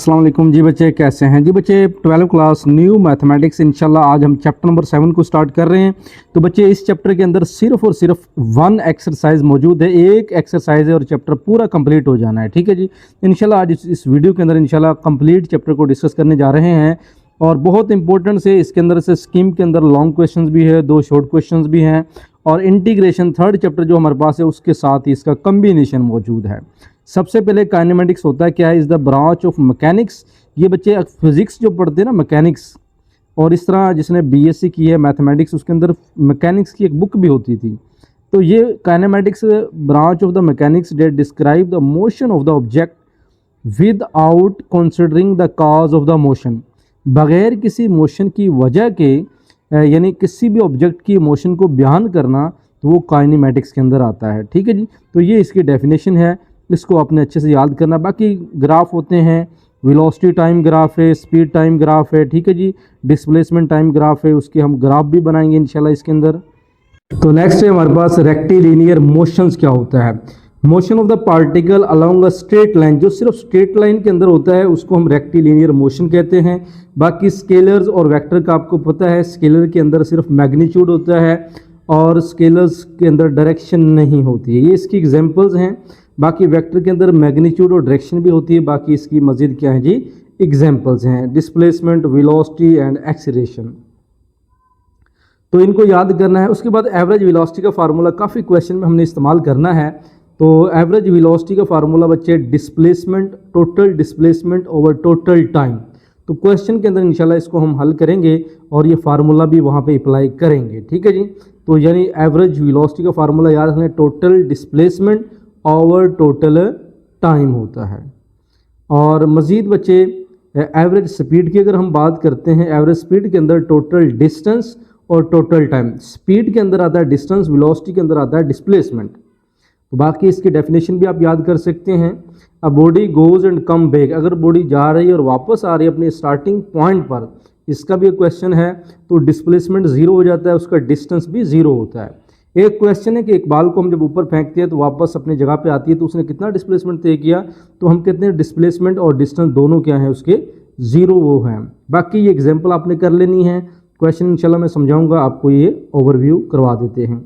अस्सलाम वालेकुम जी बच्चे, कैसे हैं जी बच्चे। 12th क्लास न्यू मैथमेटिक्स इंशाल्लाह आज हम चैप्टर नंबर 7 को स्टार्ट कर रहे हैं। तो बच्चे इस चैप्टर के अंदर सिर्फ और सिर्फ वन एक्सरसाइज मौजूद है, एक एक्सरसाइज है और चैप्टर पूरा कंप्लीट हो जाना है। ठीक है जी, इंशाल्लाह आज इस वीडियो के अंदर इंशाल्लाह कंप्लीट चैप्टर को डिस्कस करने जा रहे हैं और बहुत इंपॉर्टेंट से इसके अंदर से स्कीम के अंदर लॉन्ग क्वेश्चंस भी है, दो शॉर्ट क्वेश्चंस भी हैं और इंटीग्रेशन थर्ड चैप्टर जो हमारे पास है उसके साथ ही इसका कम्बिनेशन मौजूद है। सबसे पहले काइनेमेटिक्स होता है क्या है, is the branch of mechanics. ये बच्चे फिजिक्स जो पढ़ते हैं ना मैकेनिक्स, और इस तरह जिसने बीएससी की है मैथमेटिक्स उसके अंदर मैकेनिक्स की एक बुक भी होती थी। तो ये kinematics branch of the mechanics that describe the motion of the object without considering the cause of the motion. बगैर किसी मोशन की वजह के यानी किसी भी ऑब्जेक्ट की मोशन को बयान करना, तो वो काइनेमेटिक्स के अंदर आता है। ठीक है जी, तो ये इसकी डेफिनेशन है, इसको आपने अच्छे से याद करना। बाकी ग्राफ होते हैं, वेलोसिटी टाइम ग्राफ है, स्पीड टाइम ग्राफ है, ठीक है जी, डिस्प्लेसमेंट टाइम ग्राफ है, उसके हम ग्राफ भी बनाएंगे इंशाल्लाह इसके अंदर। तो नेक्स्ट है हमारे पास रेक्टिलिनियर मोशंस क्या होता है। Motion of the particle along a straight line, जो सिर्फ स्ट्रेट लाइन के अंदर होता है उसको हम रेक्टिलिनियर मोशन कहते हैं। बाकी स्केलर्स और वेक्टर का आपको पता है, स्केलर के अंदर सिर्फ मैग्नीट्यूड होता है और स्केलर्स के अंदर डायरेक्शन नहीं होती है, ये इसकी एग्जांपल्स हैं। बाकी वेक्टर के अंदर मैग्नीट्यूड और डायरेक्शन भी होती है, बाकी इसकी मजीद क्या है जी, एग्जांपल्स हैं, डिस्प्लेसमेंट, वेलोसिटी एंड एक्सीलरेशन। तो इनको याद करना है। उसके बाद एवरेज वेलोसिटी का फार्मूला काफ़ी क्वेश्चन में हमने इस्तेमाल करना है। तो एवरेज वेलोसिटी का फार्मूला बच्चे displacement, total displacement over total time. तो क्वेश्चन के अंदर इंशाल्लाह इसको हम हल करेंगे और ये फार्मूला भी वहाँ पे अप्लाई करेंगे। ठीक है जी, तो यानी एवरेज वेलोसिटी का फार्मूला याद रखना, total displacement over total time होता है। और मज़ीद बच्चे एवरेज स्पीड की अगर हम बात करते हैं, एवरेज स्पीड के अंदर टोटल डिस्टेंस और टोटल टाइम, स्पीड के अंदर आता है डिस्टेंस, वेलोसिटी के अंदर आता है डिस्प्लेसमेंट। तो बाकी इसकी डेफिनेशन भी आप याद कर सकते हैं। A body goes and come back, अगर बॉडी जा रही है और वापस आ रही है अपने स्टार्टिंग पॉइंट पर, इसका भी एक क्वेश्चन है, तो डिस्प्लेसमेंट ज़ीरो हो जाता है, उसका डिस्टेंस भी ज़ीरो होता है। एक क्वेश्चन है कि एक बाल को हम जब ऊपर फेंकते हैं तो वापस अपनी जगह पे आती है, तो उसने कितना डिस्प्लेसमेंट तय किया, तो हम कहते हैं डिस्प्लेसमेंट और डिस्टेंस दोनों क्या है उसके ज़ीरो वो हैं। बाकी ये एग्जांपल आपने कर लेनी है, क्वेश्चन इंशाल्लाह मैं समझाऊंगा आपको, ये ओवरव्यू करवा देते हैं।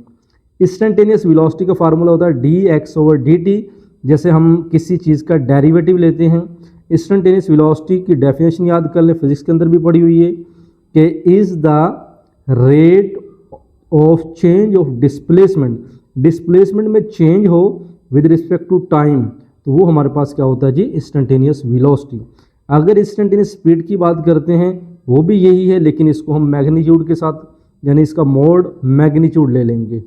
इंस्टेंटेनियस वेलोसिटी का फार्मूला होता है dx/dt। जैसे हम किसी चीज़ का डेरिवेटिव लेते हैं, इंस्टेंटेनियस वेलोसिटी की डेफिनेशन याद कर लें, फिजिक्स के अंदर भी पढ़ी हुई है कि is the rate of change of displacement, displacement में चेंज हो विद रिस्पेक्ट टू टाइम, तो वो हमारे पास क्या होता है जी, इंस्टेंटेनियस वेलोसिटी। अगर इंस्टेंटेनियस स्पीड की बात करते हैं वो भी यही है, लेकिन इसको हम मैग्नीट्यूड के साथ यानी इसका मोड मैग्नीट्यूड ले लेंगे।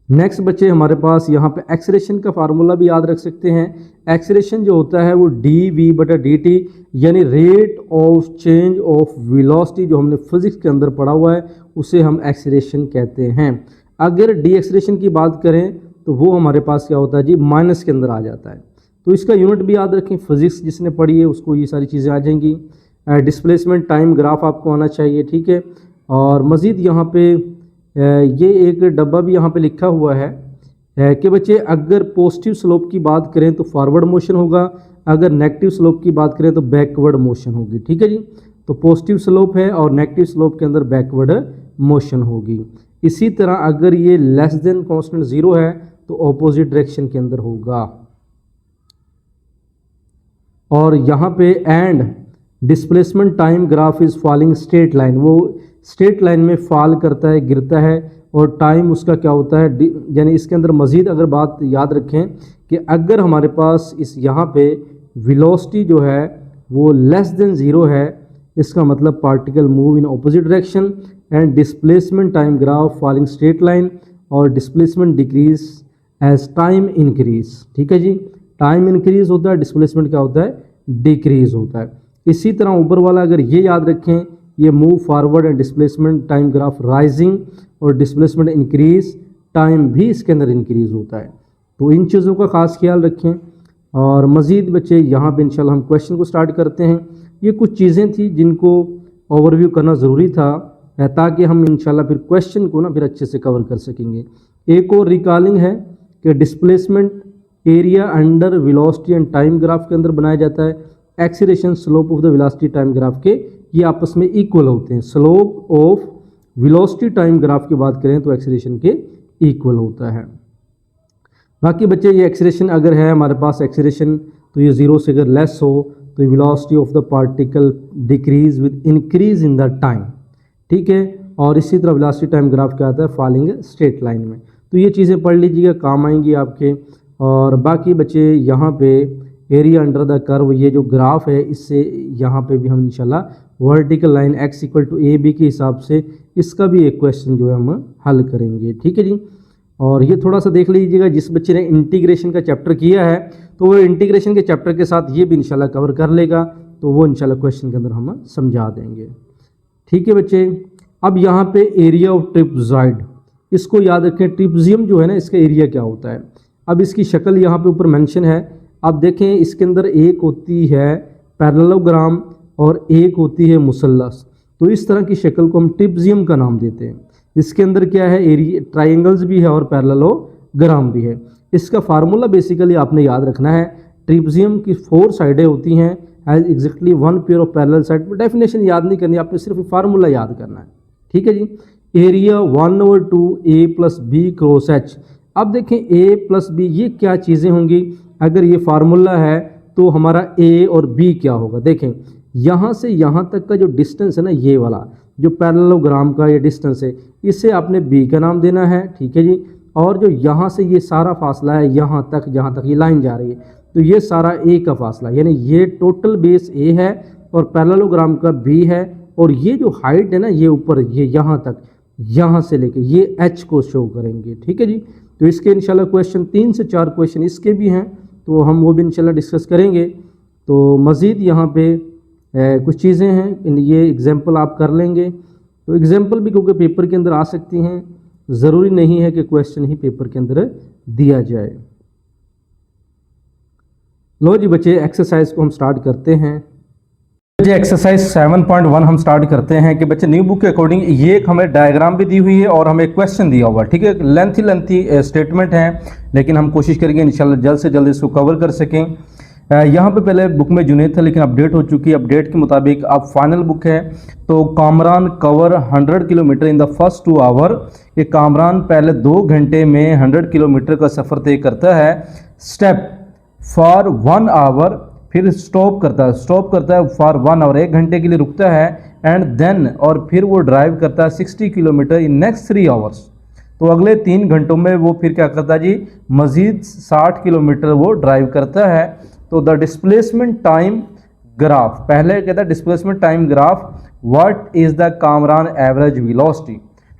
नेक्स्ट बच्चे हमारे पास यहाँ पे एक्सेलरेशन का फार्मूला भी याद रख सकते हैं। एक्सेलरेशन जो होता है वो dv/dt यानी rate of change of velocity, जो हमने फिजिक्स के अंदर पढ़ा हुआ है उसे हम एक्सेलरेशन कहते हैं। अगर डी एक्सेलरेशन की बात करें तो वो हमारे पास क्या होता है जी, माइनस के अंदर आ जाता है। तो इसका यूनिट भी याद रखें, फिजिक्स जिसने पढ़ी है उसको ये सारी चीज़ें आ जाएंगी। डिस्प्लेसमेंट टाइम ग्राफ आपको आना चाहिए, ठीक है। और मज़ीद यहाँ पे ये एक डब्बा भी यहाँ पे लिखा हुआ है कि बच्चे अगर पॉजिटिव स्लोप की बात करें तो फॉरवर्ड मोशन होगा, अगर नेगेटिव स्लोप की बात करें तो बैकवर्ड मोशन होगी। ठीक है जी, तो पॉजिटिव स्लोप है और नेगेटिव स्लोप के अंदर बैकवर्ड मोशन होगी। इसी तरह अगर ये लेस देन कांस्टेंट ज़ीरो है तो ऑपोजिट डायरेक्शन के अंदर होगा। और यहाँ पे and displacement time graph is falling straight line, वो स्ट्रेट लाइन में फॉल करता है, गिरता है, और टाइम उसका क्या होता है, यानी इसके अंदर मज़ीद अगर बात याद रखें कि अगर हमारे पास इस यहाँ पे वेलोसिटी जो है वो लेस देन ज़ीरो है, इसका मतलब particle move in opposite direction, and displacement time graph falling straight line, और displacement decrease as time increase. ठीक है जी, टाइम इंक्रीज होता है, डिस्प्लेसमेंट क्या होता है, डिक्रीज होता है। इसी तरह ऊपर वाला अगर ये याद रखें, ये move forward and displacement time graph rising, और डिस्प्लेसमेंट इंक्रीज, टाइम भी इसके अंदर इंक्रीज होता है। तो इन चीज़ों का खास ख्याल रखें। और मज़ीद बच्चे यहाँ पे इंशाल्लाह हम क्वेश्चन को स्टार्ट करते हैं। ये कुछ चीज़ें थी जिनको ओवरव्यू करना ज़रूरी था ताकि हम इंशाल्लाह फिर क्वेश्चन को ना फिर अच्छे से कवर कर सकेंगे। एक और रिकॉलिंग है कि displacement area under velocity and time graph के अंदर बनाया जाता है। Acceleration, slope of the velocity time graph के ये आपस में इक्वल होते हैं। Slope of velocity time graph की बात करें तो एक्सीलरेशन के इक्वल होता है। बाकी बच्चे ये एक्सीलरेशन अगर है हमारे पास एक्सीलरेशन तो ये 0 से अगर लेस हो तो velocity of the particle decrease with increase in the time, ठीक है। और इसी तरह वेलोसिटी टाइम ग्राफ क्या आता है, फॉलिंग स्ट्रेट लाइन में। तो ये चीज़ें पढ़ लीजिएगा, काम आएंगी आपके। और बाकी बच्चे यहाँ पे एरिया अंडर द कर्व, ये जो ग्राफ है इससे यहाँ पे भी हम इंशाल्लाह vertical line x equal to A B के हिसाब से इसका भी एक क्वेश्चन जो है हम हल करेंगे, ठीक है जी। और ये थोड़ा सा देख लीजिएगा, जिस बच्चे ने इंटीग्रेशन का चैप्टर किया है तो वो इंटीग्रेशन के चैप्टर के साथ ये भी इंशाल्लाह कवर कर लेगा, तो वो इंशाल्लाह क्वेश्चन के अंदर हम समझा देंगे, ठीक है बच्चे। अब यहाँ पे एरिया ऑफ ट्रिपजॉइड, इसको याद रखें, ट्रिपजियम जो है ना इसका एरिया क्या होता है। अब इसकी शक्ल यहाँ पे ऊपर मेंशन है, अब देखें इसके अंदर एक होती है पैरेललोग्राम और एक होती है मुसल्लस। तो इस तरह की शक्ल को हम ट्रिपजियम का नाम देते हैं। इसके अंदर क्या है, एरिया ट्राइंगल्स भी है और पैरेललोग्राम भी है। इसका फार्मूला बेसिकली आपने याद रखना है, ट्रिपजियम की 4 साइडें होती हैं as exactly 1 pair of parallel side. Definition याद नहीं करनी, आपने सिर्फ फार्मूला याद करना है, ठीक है जी। Area 1/2 a + b cross h। अब देखें a + b ये क्या चीज़ें होंगी, अगर ये फार्मूला है तो हमारा a और b क्या होगा। देखें यहाँ से यहाँ तक का जो डिस्टेंस है ना, ये वाला जो पैरेललोग्राम का ये डिस्टेंस है, इसे आपने b का नाम देना है, ठीक है जी। और जो यहाँ से ये सारा फासला है यहाँ तक, जहाँ तक ये लाइन जा रही है, तो ये सारा a का फासला, यानी ये टोटल बेस a है और पैरेललोग्राम का b है। और ये जो हाइट है ना, ये ऊपर ये यहाँ तक, यहाँ से लेके ये h को शो करेंगे, ठीक है जी। तो इसके इंशाल्लाह क्वेश्चन 3 से 4 क्वेश्चन इसके भी हैं, तो हम वो भी इंशाल्लाह डिस्कस करेंगे। तो मज़ीद यहाँ पे कुछ चीज़ें हैं, ये एग्जाम्पल आप कर लेंगे। तो एग्जाम्पल भी क्योंकि पेपर के अंदर आ सकती हैं, ज़रूरी नहीं है कि क्वेश्चन ही पेपर के अंदर दिया जाए। लो जी बच्चे, एक्सरसाइज को हम स्टार्ट करते हैं। जी एक्सरसाइज 7.1 हम स्टार्ट करते हैं कि बच्चे न्यू बुक के अकॉर्डिंग ये एक हमें डायग्राम भी दी हुई है और हमें क्वेश्चन दिया हुआ है, ठीक है। लेंथी स्टेटमेंट है, लेकिन हम कोशिश करेंगे इंशाल्लाह जल्द से जल्द इसको कवर कर सकें। यहाँ पे पहले बुक में जुनेद था लेकिन अपडेट हो चुकी है। अपडेट के मुताबिक अब फाइनल बुक है। तो Kamran cover 100 kilometre in the first 2 hour. ये कामरान पहले 2 घंटे में 100 किलोमीटर का सफ़र तय करता है। स्टेप फॉर 1 आवर, फिर स्टॉप करता है फॉर 1 आवर, 1 घंटे के लिए रुकता है। एंड देन, और फिर वो ड्राइव करता है 60 किलोमीटर इन नेक्स्ट 3 आवर्स। तो अगले 3 घंटों में वो फिर क्या करता है जी, मज़ीद 60 किलोमीटर वो ड्राइव करता है। तो द डिस्प्लेसमेंट टाइम ग्राफ, पहले कहता है displacement time graph, what is the Kamran average velocity.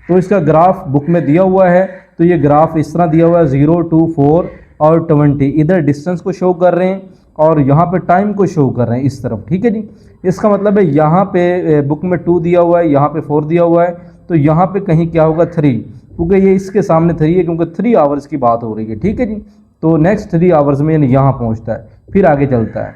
तो इसका ग्राफ बुक में दिया हुआ है। तो ये ग्राफ इस तरह दिया हुआ है, 0 2 4 और 20। इधर डिस्टेंस को शो कर रहे हैं और यहाँ पे टाइम को शो कर रहे हैं इस तरफ, ठीक है जी। इसका मतलब है यहाँ पे बुक में 2 दिया हुआ है, यहाँ पे 4 दिया हुआ है, तो यहाँ पे कहीं क्या होगा 3, क्योंकि ये इसके सामने 3 है, क्योंकि 3 आवर्स की बात हो रही है, ठीक है जी। तो नेक्स्ट 3 आवर्स में यहाँ पहुँचता है, फिर आगे चलता है।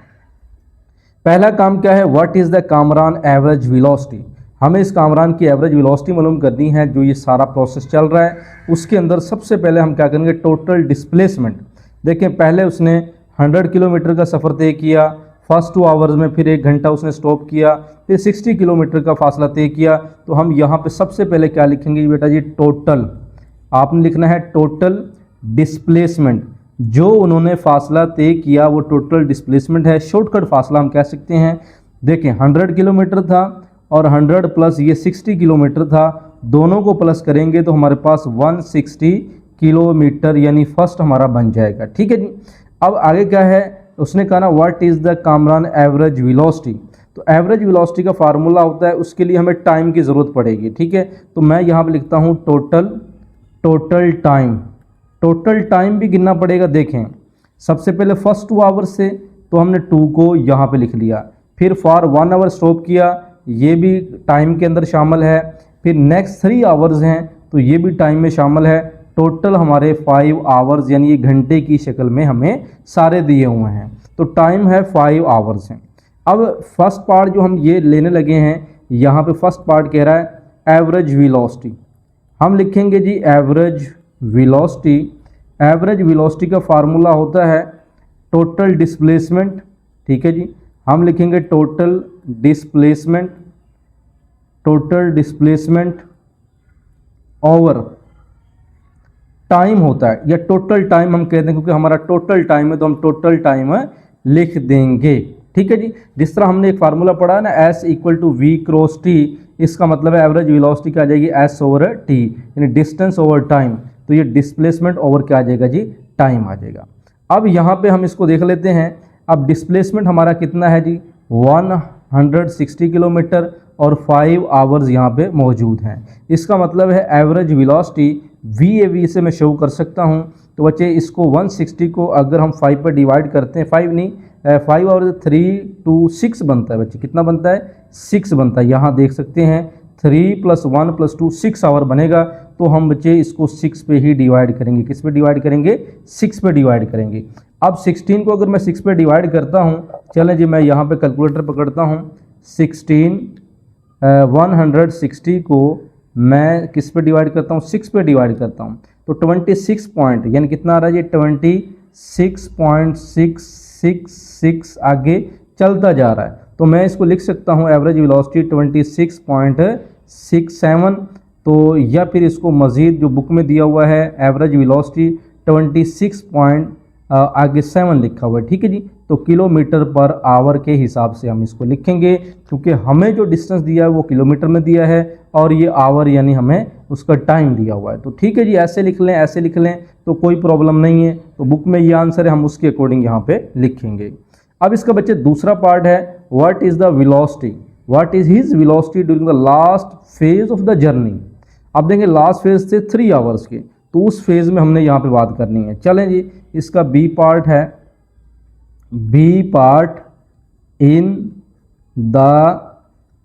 पहला काम क्या है, what is the Kamran average velocity. हमें इस कामरान की एवरेज वेलोसिटी मालूम करनी है। जो ये सारा प्रोसेस चल रहा है उसके अंदर सबसे पहले हम क्या करेंगे, टोटल डिस्प्लेसमेंट। देखें पहले उसने 100 किलोमीटर का सफ़र तय किया फर्स्ट 2 आवर्स में, फिर 1 घंटा उसने स्टॉप किया, फिर 60 किलोमीटर का फासला तय किया। तो हम यहाँ पे सबसे पहले क्या लिखेंगे बेटा जी, टोटल। आपने लिखना है टोटल डिस्प्लेसमेंट। जो उन्होंने फासला तय किया वो टोटल डिस्प्लेसमेंट है। शॉर्टकट फासला हम कह सकते हैं। देखें 100 किलोमीटर था और 100 प्लस ये 60 किलोमीटर था, दोनों को प्लस करेंगे तो हमारे पास 160 किलोमीटर यानी फर्स्ट हमारा बन जाएगा, ठीक है जी। अब आगे क्या है, उसने कहा ना what is the Kamran average velocity. तो एवरेज वेलोसिटी का फार्मूला होता है, उसके लिए हमें टाइम की ज़रूरत पड़ेगी, ठीक है। तो मैं यहाँ पे लिखता हूँ टोटल टाइम। टोटल टाइम भी गिनना पड़ेगा। देखें सबसे पहले फर्स्ट 2 आवर्स से, तो हमने 2 को यहाँ पे लिख लिया, फिर फॉर 1 आवर स्टॉप किया, ये भी टाइम के अंदर शामिल है। फिर नेक्स्ट 3 आवर्स हैं तो ये भी टाइम में शामिल है। टोटल हमारे 5 आवर्स यानी ये घंटे की शक्ल में हमें सारे दिए हुए हैं। तो टाइम है 5 आवर्स हैं। अब फर्स्ट पार्ट जो हम ये लेने लगे हैं, यहाँ पे फर्स्ट पार्ट कह रहा है एवरेज वेलोसिटी। हम लिखेंगे जी एवरेज वेलोसिटी। एवरेज वेलोसिटी का फार्मूला होता है टोटल डिस्प्लेसमेंट, ठीक है जी, हम लिखेंगे टोटल डिस्प्लेसमेंट ओवर टाइम होता है, या टोटल टाइम हम कहते हैं, क्योंकि हमारा टोटल टाइम है तो हम टोटल टाइम लिख देंगे। ठीक है जी। जिस तरह हमने एक फार्मूला पढ़ा है ना, S equal to V cross T, इसका मतलब है एवरेज वेलोसिटी क्या आ जाएगी, S ओवर T, यानी डिस्टेंस ओवर टाइम। तो ये डिस्प्लेसमेंट ओवर क्या आ जाएगा जी, टाइम आ जाएगा। अब यहाँ पे हम इसको देख लेते हैं। अब डिस्प्लेसमेंट हमारा कितना है जी, 160 किलोमीटर और 5 आवर्स यहाँ पे मौजूद हैं। इसका मतलब है एवरेज वेलोसिटी VAV से मैं शो कर सकता हूँ। तो बच्चे इसको 160 को अगर हम 5 पर डिवाइड करते हैं, 5 नहीं 5 और 3 2 6 बनता है बच्चे, कितना बनता है, 6 बनता है। यहाँ देख सकते हैं 3 + 1 + 2 6 आवर बनेगा। तो हम बच्चे इसको 6 पे ही डिवाइड करेंगे। किस पे डिवाइड करेंगे, 6 पे डिवाइड करेंगे। अब 16 को अगर मैं 6 पे डिवाइड करता हूँ, चलें जी मैं यहाँ पे कैलकुलेटर पकड़ता हूँ। 160 को मैं किस पे डिवाइड करता हूँ, 6 पे डिवाइड करता हूँ। तो 26 पॉइंट, यानी कितना आ रहा है ये 26.666 आगे चलता जा रहा है। तो मैं इसको लिख सकता हूँ एवरेज वेलोसिटी 26.67। तो या फिर इसको मज़ीद जो बुक में दिया हुआ है एवरेज वेलोसिटी 26 आगे 7 लिखा हुआ है। ठीक है जी। तो किलोमीटर पर आवर के हिसाब से हम इसको लिखेंगे, क्योंकि हमें जो डिस्टेंस दिया है वो किलोमीटर में दिया है और ये आवर यानी हमें उसका टाइम दिया हुआ है। तो ठीक है जी, ऐसे लिख लें, ऐसे लिख लें तो कोई प्रॉब्लम नहीं है। तो बुक में ये आंसर है, हम उसके अकॉर्डिंग यहाँ पे लिखेंगे। अब इसका बच्चे दूसरा पार्ट है, what is the velocity, what is his velocity during the last phase of the journey. अब देंगे लास्ट फेज से 3 आवर्स के, तो उस फेज में हमने यहाँ पे बात करनी है। चलें जी, इसका बी पार्ट है, B part in the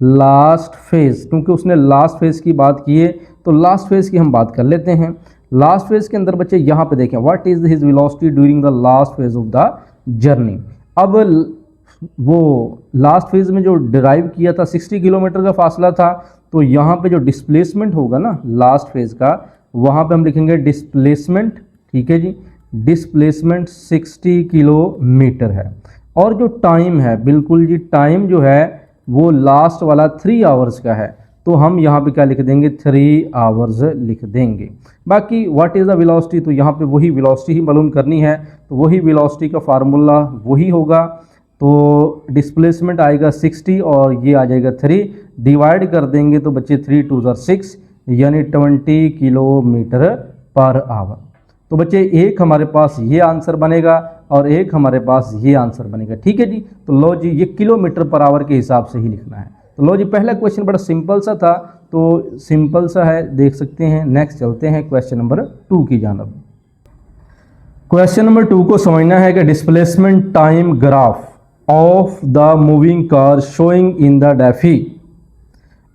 last phase, क्योंकि उसने लास्ट फेज की बात की है तो लास्ट फेज की हम बात कर लेते हैं। लास्ट फेज के अंदर बच्चे यहाँ पे देखें, what is his velocity during the last phase of the journey. अब वो लास्ट फेज में जो डिराइव किया था 60 किलोमीटर का फासला था, तो यहाँ पे जो डिस्प्लेसमेंट होगा ना लास्ट फेज का, वहाँ पे हम लिखेंगे डिस्प्लेसमेंट। ठीक है जी, डिस्प्लेसमेंट 60 किलोमीटर है। और जो टाइम है, बिल्कुल जी टाइम जो है वो लास्ट वाला 3 आवर्स का है, तो हम यहाँ पे क्या लिख देंगे, 3 आवर्स लिख देंगे। बाकी व्हाट इज़ द वेलोसिटी, तो यहाँ पे वही वेलोसिटी ही मालूम करनी है, तो वही वेलोसिटी का फार्मूला वही होगा। तो डिस्प्लेसमेंट आएगा 60 और ये आ जाएगा 3, डिवाइड कर देंगे तो बच्चे 3 × 2 = 6, यानी 20 किलोमीटर पर आवर। तो बच्चे एक हमारे पास ये आंसर बनेगा और एक हमारे पास ये आंसर बनेगा। ठीक है जी। तो लो जी, ये किलोमीटर पर आवर के हिसाब से ही लिखना है। तो लो जी, पहला क्वेश्चन बड़ा सिंपल सा था, तो सिंपल सा है, देख सकते हैं। नेक्स्ट चलते हैं क्वेश्चन नंबर 2 की जानब। क्वेश्चन नंबर 2 को समझना है कि displacement time graph of the moving car showing in the DeFi.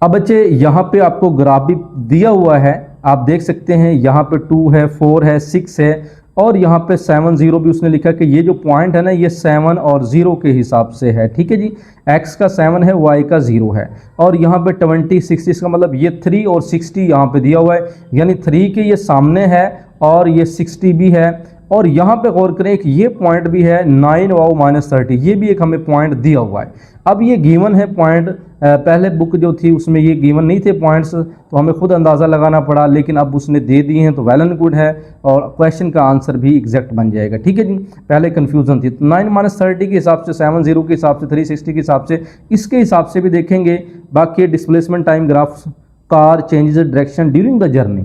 अब बच्चे यहाँ पे आपको ग्राफ भी दिया हुआ है, आप देख सकते हैं। यहाँ पे 2 है, 4 है, 6 है और यहाँ पे 7 0 भी उसने लिखा कि ये जो पॉइंट है ना, ये 7 और 0 के हिसाब से है। ठीक है जी, x का 7 है, y का 0 है। और यहाँ पे 20 60, इसका मतलब ये 3 और 60 यहाँ पे दिया हुआ है, यानी 3 के ये सामने है और ये 60 भी है। और यहाँ पे गौर करें, एक ये पॉइंट भी है 9 वाओ -30, ये भी एक हमें पॉइंट दिया हुआ है। अब ये गिवन है पॉइंट, पहले बुक जो थी उसमें ये गिवन नहीं थे पॉइंट्स, तो हमें खुद अंदाज़ा लगाना पड़ा, लेकिन अब उसने दे दिए हैं तो वेल एंड गुड है और क्वेश्चन का आंसर भी एग्जैक्ट बन जाएगा। ठीक है जी, पहले कन्फ्यूज़न थी। तो 9 -30 के हिसाब से, 7 0 के हिसाब से, 360 के हिसाब से, इसके हिसाब से भी देखेंगे। बाकी displacement time graph, car changes direction during the journey,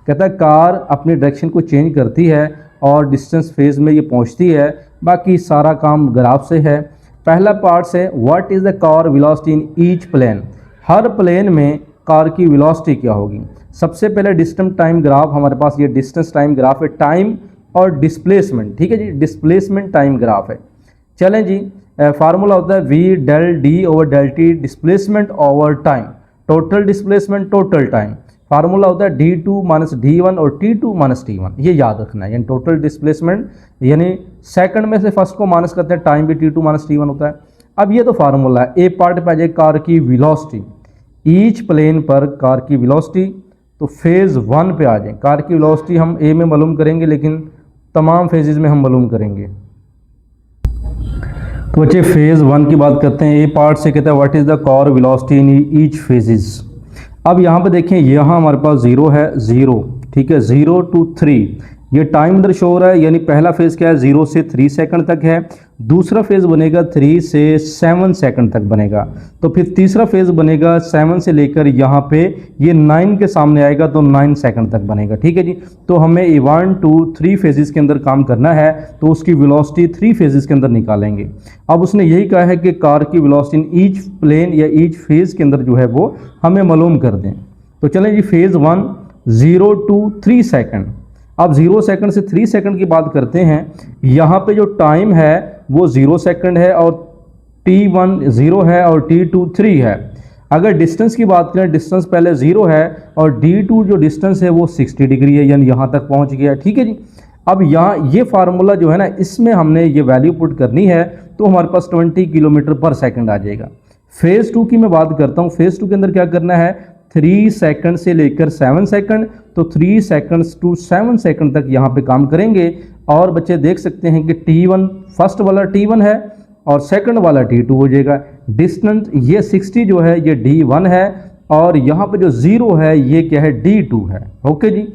कहता है कार अपनी डायरेक्शन को चेंज करती है और डिस्टेंस फेज में ये पहुंचती है। बाकी सारा काम ग्राफ से है। पहला पार्ट से what is the car velocity in each plane, हर प्लेन में कार की वेलोसिटी क्या होगी। सबसे पहले डिस्टेंस टाइम ग्राफ, हमारे पास ये डिस्टेंस टाइम ग्राफ है, टाइम और डिस्प्लेसमेंट। ठीक है जी, डिस्प्लेसमेंट टाइम ग्राफ है। चलें जी, फार्मूला होता है V del D over del T, displacement over time, total displacement total time. Formula होता है D2 - D1 और T2 - T1, ये याद रखना है। यानी टोटल डिस्प्लेसमेंट, यानी सेकंड में से फर्स्ट को माइनस करते हैं, टाइम भी T2 - T1 होता है। अब ये तो फार्मूला है। ए पार्ट पे आ जाए कार की वेलोसिटी, ईच प्लेन पर कार की वेलोसिटी। तो फेज़ 1 पे आ जाए, कार की वेलोसिटी हम ए में मालूम करेंगे, लेकिन तमाम फेजेस में हम मालूम करेंगे। तो बच्चे फेज़ 1 की बात करते हैं। ए पार्ट से कहता है what is the car velocity in each phases. अब यहाँ पे देखें, यहाँ हमारे पास 0 है, 0, ठीक है, 0 to 3 ये टाइम इधर शो हो रहा है, यानी पहला फेज़ क्या है 0 से 3 सेकंड तक है। दूसरा फेज़ बनेगा 3 से 7 सेकंड तक बनेगा। तो फिर तीसरा फेज़ बनेगा 7 से लेकर यहाँ पे ये 9 के सामने आएगा तो 9 सेकंड तक बनेगा, ठीक है जी। तो हमें 1 2 3 फेजेस के अंदर काम करना है, तो उसकी वेलोसिटी 3 फेजेस के अंदर निकालेंगे। अब उसने यही कहा है कि कार की वेलोसिटी इन ईच प्लेन या ईच फेज़ के अंदर जो है वो हमें मालूम कर दें। तो चलें जी, फेज़ 1 0 to 3 सेकंड। अब 0 सेकंड से 3 सेकंड की बात करते हैं। यहाँ पे जो टाइम है वो 0 सेकंड है और t1 0 है और t2 3 है। अगर डिस्टेंस की बात करें, डिस्टेंस पहले 0 है और d2 जो डिस्टेंस है वो 60 डिग्री है, यानी यहाँ तक पहुँच गया, ठीक है जी। अब यहाँ ये फार्मूला जो है ना, इसमें हमने ये वैल्यू पुट करनी है तो हमारे पास 20 किलोमीटर पर सेकंड आ जाएगा। फेज़ 2 की मैं बात करता हूँ। फेज़ 2 के अंदर क्या करना है, 3 सेकंड से लेकर 7 सेकंड, तो 3 सेकंड्स टू 7 सेकंड तक यहाँ पे काम करेंगे। और बच्चे देख सकते हैं कि T1 फर्स्ट वाला T1 है और सेकंड वाला T2 हो जाएगा। डिस्टेंस ये 60 जो है ये D1 है और यहाँ पे जो 0 है ये क्या है, D2 है। ओके जी।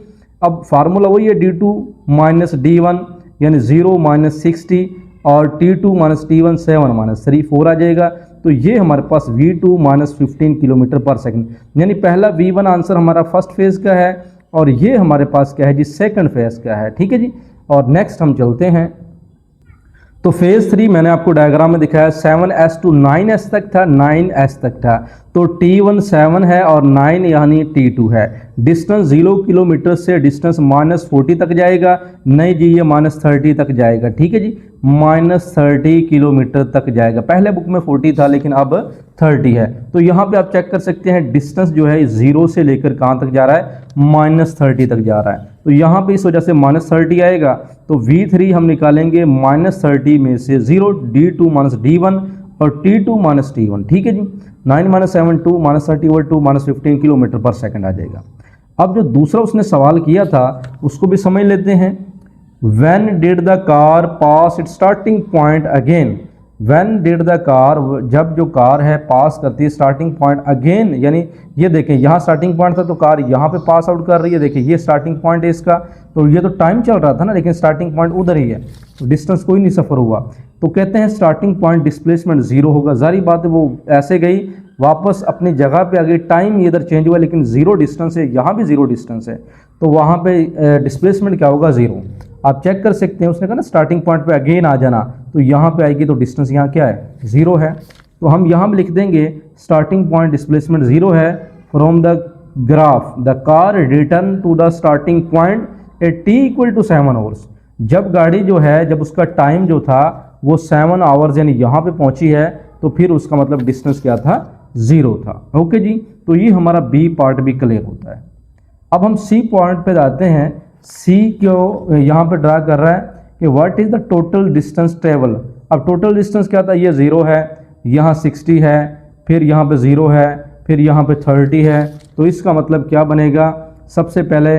अब फार्मूला वही है, D2 माइनस D1 यानी 0 माइनस 60 और T2 माइनस T1 7 माइनस 3 4 आ जाएगा। तो ये हमारे पास V2 माइनस 15 किलोमीटर पर सेकंड, यानी पहला V1 आंसर हमारा फर्स्ट फेज़ का है और ये हमारे पास क्या है जी, सेकंड फेज़ का है, ठीक है जी। और नेक्स्ट हम चलते हैं। तो फेज़ 3 मैंने आपको डायग्राम में दिखाया, 7s to 9s तक था, 9s तक था। तो T1 7 है और 9 यानी T2 है। डिस्टेंस 0 किलोमीटर से डिस्टेंस -40 तक जाएगा, नहीं जी ये -30 तक जाएगा, ठीक है जी, -30 किलोमीटर तक जाएगा। पहले बुक में 40 था लेकिन अब 30 है। तो यहाँ पे आप चेक कर सकते हैं डिस्टेंस जो है 0 से लेकर कहाँ तक जा रहा है, -30 तक जा रहा है। तो यहाँ पे इस वजह से -30 आएगा। तो V3 हम निकालेंगे -30 में से 0, D2 माइनस D1 और T2 माइनस T1, ठीक है जी। 9 minus 7 2 minus 30 over 2 minus 15 kilometre पर सेकंड आ जाएगा। अब जो दूसरा उसने सवाल किया था उसको भी समझ लेते हैं। When did the car pass its starting point again? When did the car, जब जो कार है पास करती है स्टार्टिंग पॉइंट अगेन, यानी ये देखें यहाँ स्टार्टिंग पॉइंट था तो कार यहाँ पे पास आउट कर रही है, देखिए ये स्टार्टिंग पॉइंट है इसका। तो ये तो टाइम चल रहा था ना, लेकिन स्टार्टिंग पॉइंट उधर ही है, तो डिस्टेंस कोई नहीं सफ़र हुआ। तो कहते हैं स्टार्टिंग पॉइंट डिस्प्लेसमेंट 0 होगा। जारी बात है वो ऐसे गई वापस अपनी जगह पे आ गई, टाइम इधर चेंज हुआ लेकिन 0 डिस्टेंस है, यहाँ भी 0 डिस्टेंस है, तो वहाँ पे डिस्प्लेसमेंट क्या होगा, 0। आप चेक कर सकते हैं, उसने कहा ना स्टार्टिंग पॉइंट पे अगेन आ जाना, तो यहाँ पे आएगी तो डिस्टेंस यहाँ क्या है, 0 है। तो हम यहाँ पे लिख देंगे स्टार्टिंग पॉइंट डिस्प्लेसमेंट 0 है। From the graph the car return to the starting point at t = 7 hours. जब गाड़ी जो है, जब उसका टाइम जो था वो 7 आवर्स यानी यहाँ पे पहुँची है, तो फिर उसका मतलब डिस्टेंस क्या था, 0 था। ओके जी। तो ये हमारा बी पार्ट भी क्लियर होता है। अब हम सी पॉइंट पे जाते हैं। सी को यहाँ पे ड्रा कर रहा है कि what is the total distance travel. अब टोटल डिस्टेंस क्या था, ये 0 है, यहाँ 60 है, फिर यहाँ पे 0 है, फिर यहाँ पे 30 है। तो इसका मतलब क्या बनेगा, सबसे पहले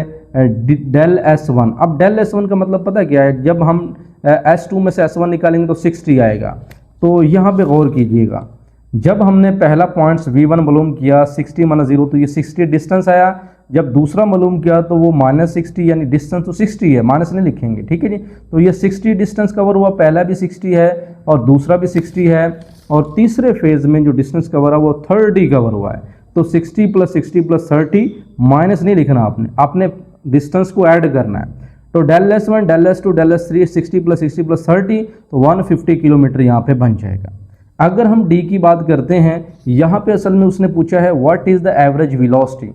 डेल S1। अब डेल S1 का मतलब पता क्या है, जब हम S2 में से S1 निकालेंगे तो 60 आएगा। तो यहाँ पे गौर कीजिएगा, जब हमने पहला पॉइंट्स V1 मालूम किया 60 माइनस 0, तो ये 60 डिस्टेंस आया। जब दूसरा मालूम किया तो वो -60, यानी डिस्टेंस तो 60 है, माइनस नहीं लिखेंगे, ठीक है जी। तो ये 60 डिस्टेंस कवर हुआ, पहला भी 60 है और दूसरा भी 60 है, और तीसरे फेज में जो डिस्टेंस कवर है वो 30 कवर हुआ है। तो 60 + 60 + 30, माइनस नहीं लिखना, आपने डिस्टेंस को ऐड करना है। तो del S1 del S2 del S3 60 + 60 + 30, तो 150 किलोमीटर यहाँ पे बन जाएगा। अगर हम डी की बात करते हैं, यहाँ पे असल में उसने पूछा है what is the average velocity.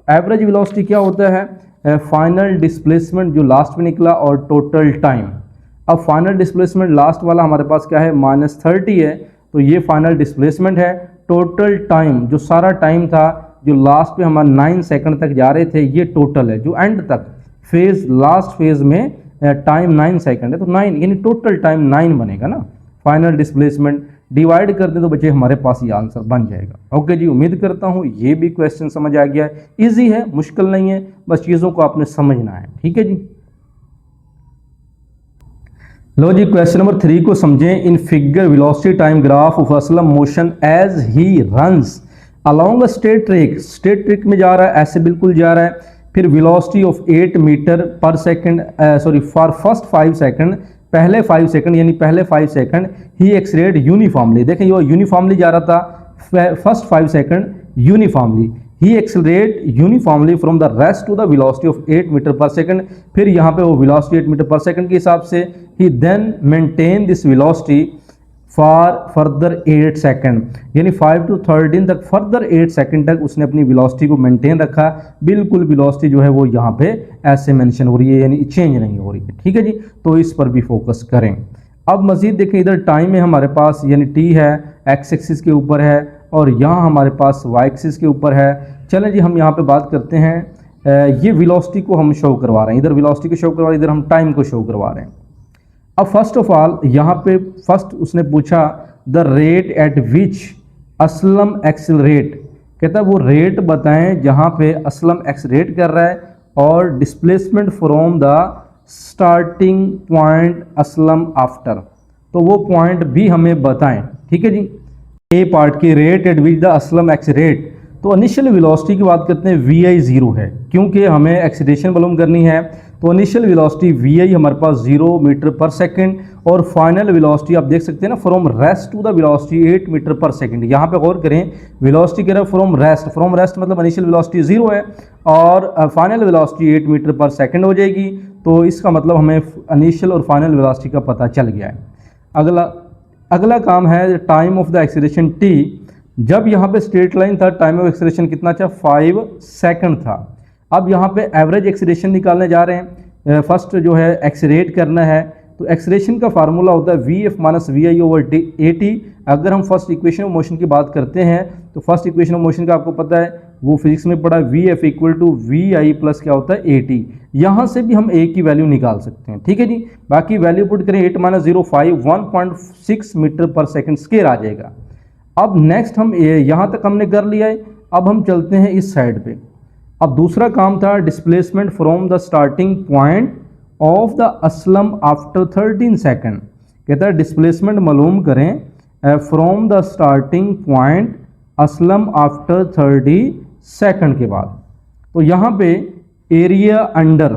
Average velocity क्या होता है, फाइनल डिस्प्लेसमेंट जो लास्ट में निकला और टोटल टाइम। अब फाइनल डिस्प्लेसमेंट लास्ट वाला हमारे पास क्या है, -30 है, तो ये फाइनल डिस्प्लेसमेंट है। टोटल टाइम जो सारा टाइम था जो लास्ट पे हमारा 9 सेकंड तक जा रहे थे, ये टोटल है। जो एंड तक फेज, लास्ट फेज में टाइम 9 सेकंड है, तो 9 यानी टोटल टाइम 9 बनेगा ना। फाइनल डिस्प्लेसमेंट डिवाइड कर दें तो बच्चे हमारे पास ये आंसर बन जाएगा। ओके जी, उम्मीद करता हूँ ये भी क्वेश्चन समझ आ गया है। इजी है, मुश्किल नहीं है, बस चीज़ों को आपने समझना है, ठीक है जी। लो जी क्वेश्चन नंबर 3 को समझें। In figure velocity time graph of Aslam motion as he runs along a straight track में जा रहा है, ऐसे बिल्कुल जा रहा है। फिर वेलोसिटी ऑफ 8 मीटर पर second, sorry for first 5 second, पहले 5 सेकंड यानी पहले 5 सेकंड ही एक्सलेरेट यूनिफॉर्मली। देखें ये यूनिफॉर्मली जा रहा था first 5 second uniformly. He accelerate uniformly from the rest to the velocity of 8 metre पर सेकंड। फिर यहाँ पे वो वेलोसिटी 8 मीटर पर सेकंड के हिसाब से he then maintain this velocity for further 8 second, यानी 5 to 13 तक फर्दर 8 सेकंड तक उसने अपनी वेलोसिटी को मेंटेन रखा। बिल्कुल वेलोसिटी जो है वो यहाँ पे ऐसे मेंशन हो रही है, यानी चेंज नहीं हो रही है। ठीक है जी, तो इस पर भी फोकस करें। अब मजीद देखें, इधर टाइम है हमारे पास, यानी टी है एक्स एक्सिस के ऊपर है और यहाँ हमारे पास वाई एक्सिस के ऊपर है। चलें जी, हम यहाँ पे बात करते हैं, ये वेलोसिटी को हम शो करवा रहे हैं, इधर वेलोसिटी को शो करवा रहे हैं, इधर हम टाइम को शो करवा रहे हैं। अब फर्स्ट ऑफ ऑल यहाँ पे फर्स्ट उसने पूछा the rate at which Aslam accelerate, कहता है वो रेट बताएं जहाँ पे असलम एक्सेलरेट कर रहा है, और displacement from the starting point Aslam after, तो वो पॉइंट भी हमें बताएं। ठीक है जी, ए पार्ट की rate at which the Aslam accelerate, तो इनिशियल वेलोसिटी की बात करते हैं वी आई 0 है, क्योंकि हमें एक्सीलरेशन मालूम करनी है। तो इनिशियल वेलोसिटी वी आई हमारे पास 0 मीटर पर सेकंड, और फाइनल वेलोसिटी आप देख सकते हैं ना from rest to the velocity 8 metre पर सेकंड। यहाँ पे गौर करें, वेलोसिटी कह रहा है फ्रॉम रेस्ट मतलब इनिशियल वेलोसिटी 0 है और फाइनल वेलोसिटी 8 मीटर पर सेकंड हो जाएगी। तो इसका मतलब हमें इनिशियल और फाइनल वेलोसिटी का पता चल गया है। अगला काम है time of the acceleration T. जब यहाँ पे स्ट्रेट लाइन था, टाइम ऑफ एक्सीलरेशन कितना था, 5 सेकंड था। अब यहाँ पे एवरेज एक्सीलरेशन निकालने जा रहे हैं। फर्स्ट जो है एक्सीलरेट करना है, तो एक्सीलरेशन का फार्मूला होता है V F minus V I over A T. अगर हम फर्स्ट इक्वेशन ऑफ मोशन की बात करते हैं, तो फर्स्ट इक्वेशन ऑफ मोशन का आपको पता है, वो फिजिक्स में पढ़ा, V F equal to V I plus क्या होता है ए टी। यहाँ से भी हम ए की वैल्यू निकाल सकते हैं। ठीक है जी, बाकी वैल्यू पुट करें 8 माइनस 0 5 1.6 मीटर पर सेकंड स्क्वायर आ जाएगा। अब नेक्स्ट हम यहाँ तक हमने कर लिया है, अब हम चलते हैं इस साइड पे। अब दूसरा काम था displacement from the starting point of the Aslam after 13 second. कहता है डिस्प्लेसमेंट मालूम करें from the starting point Aslam after 30 second के बाद। तो यहाँ पे area under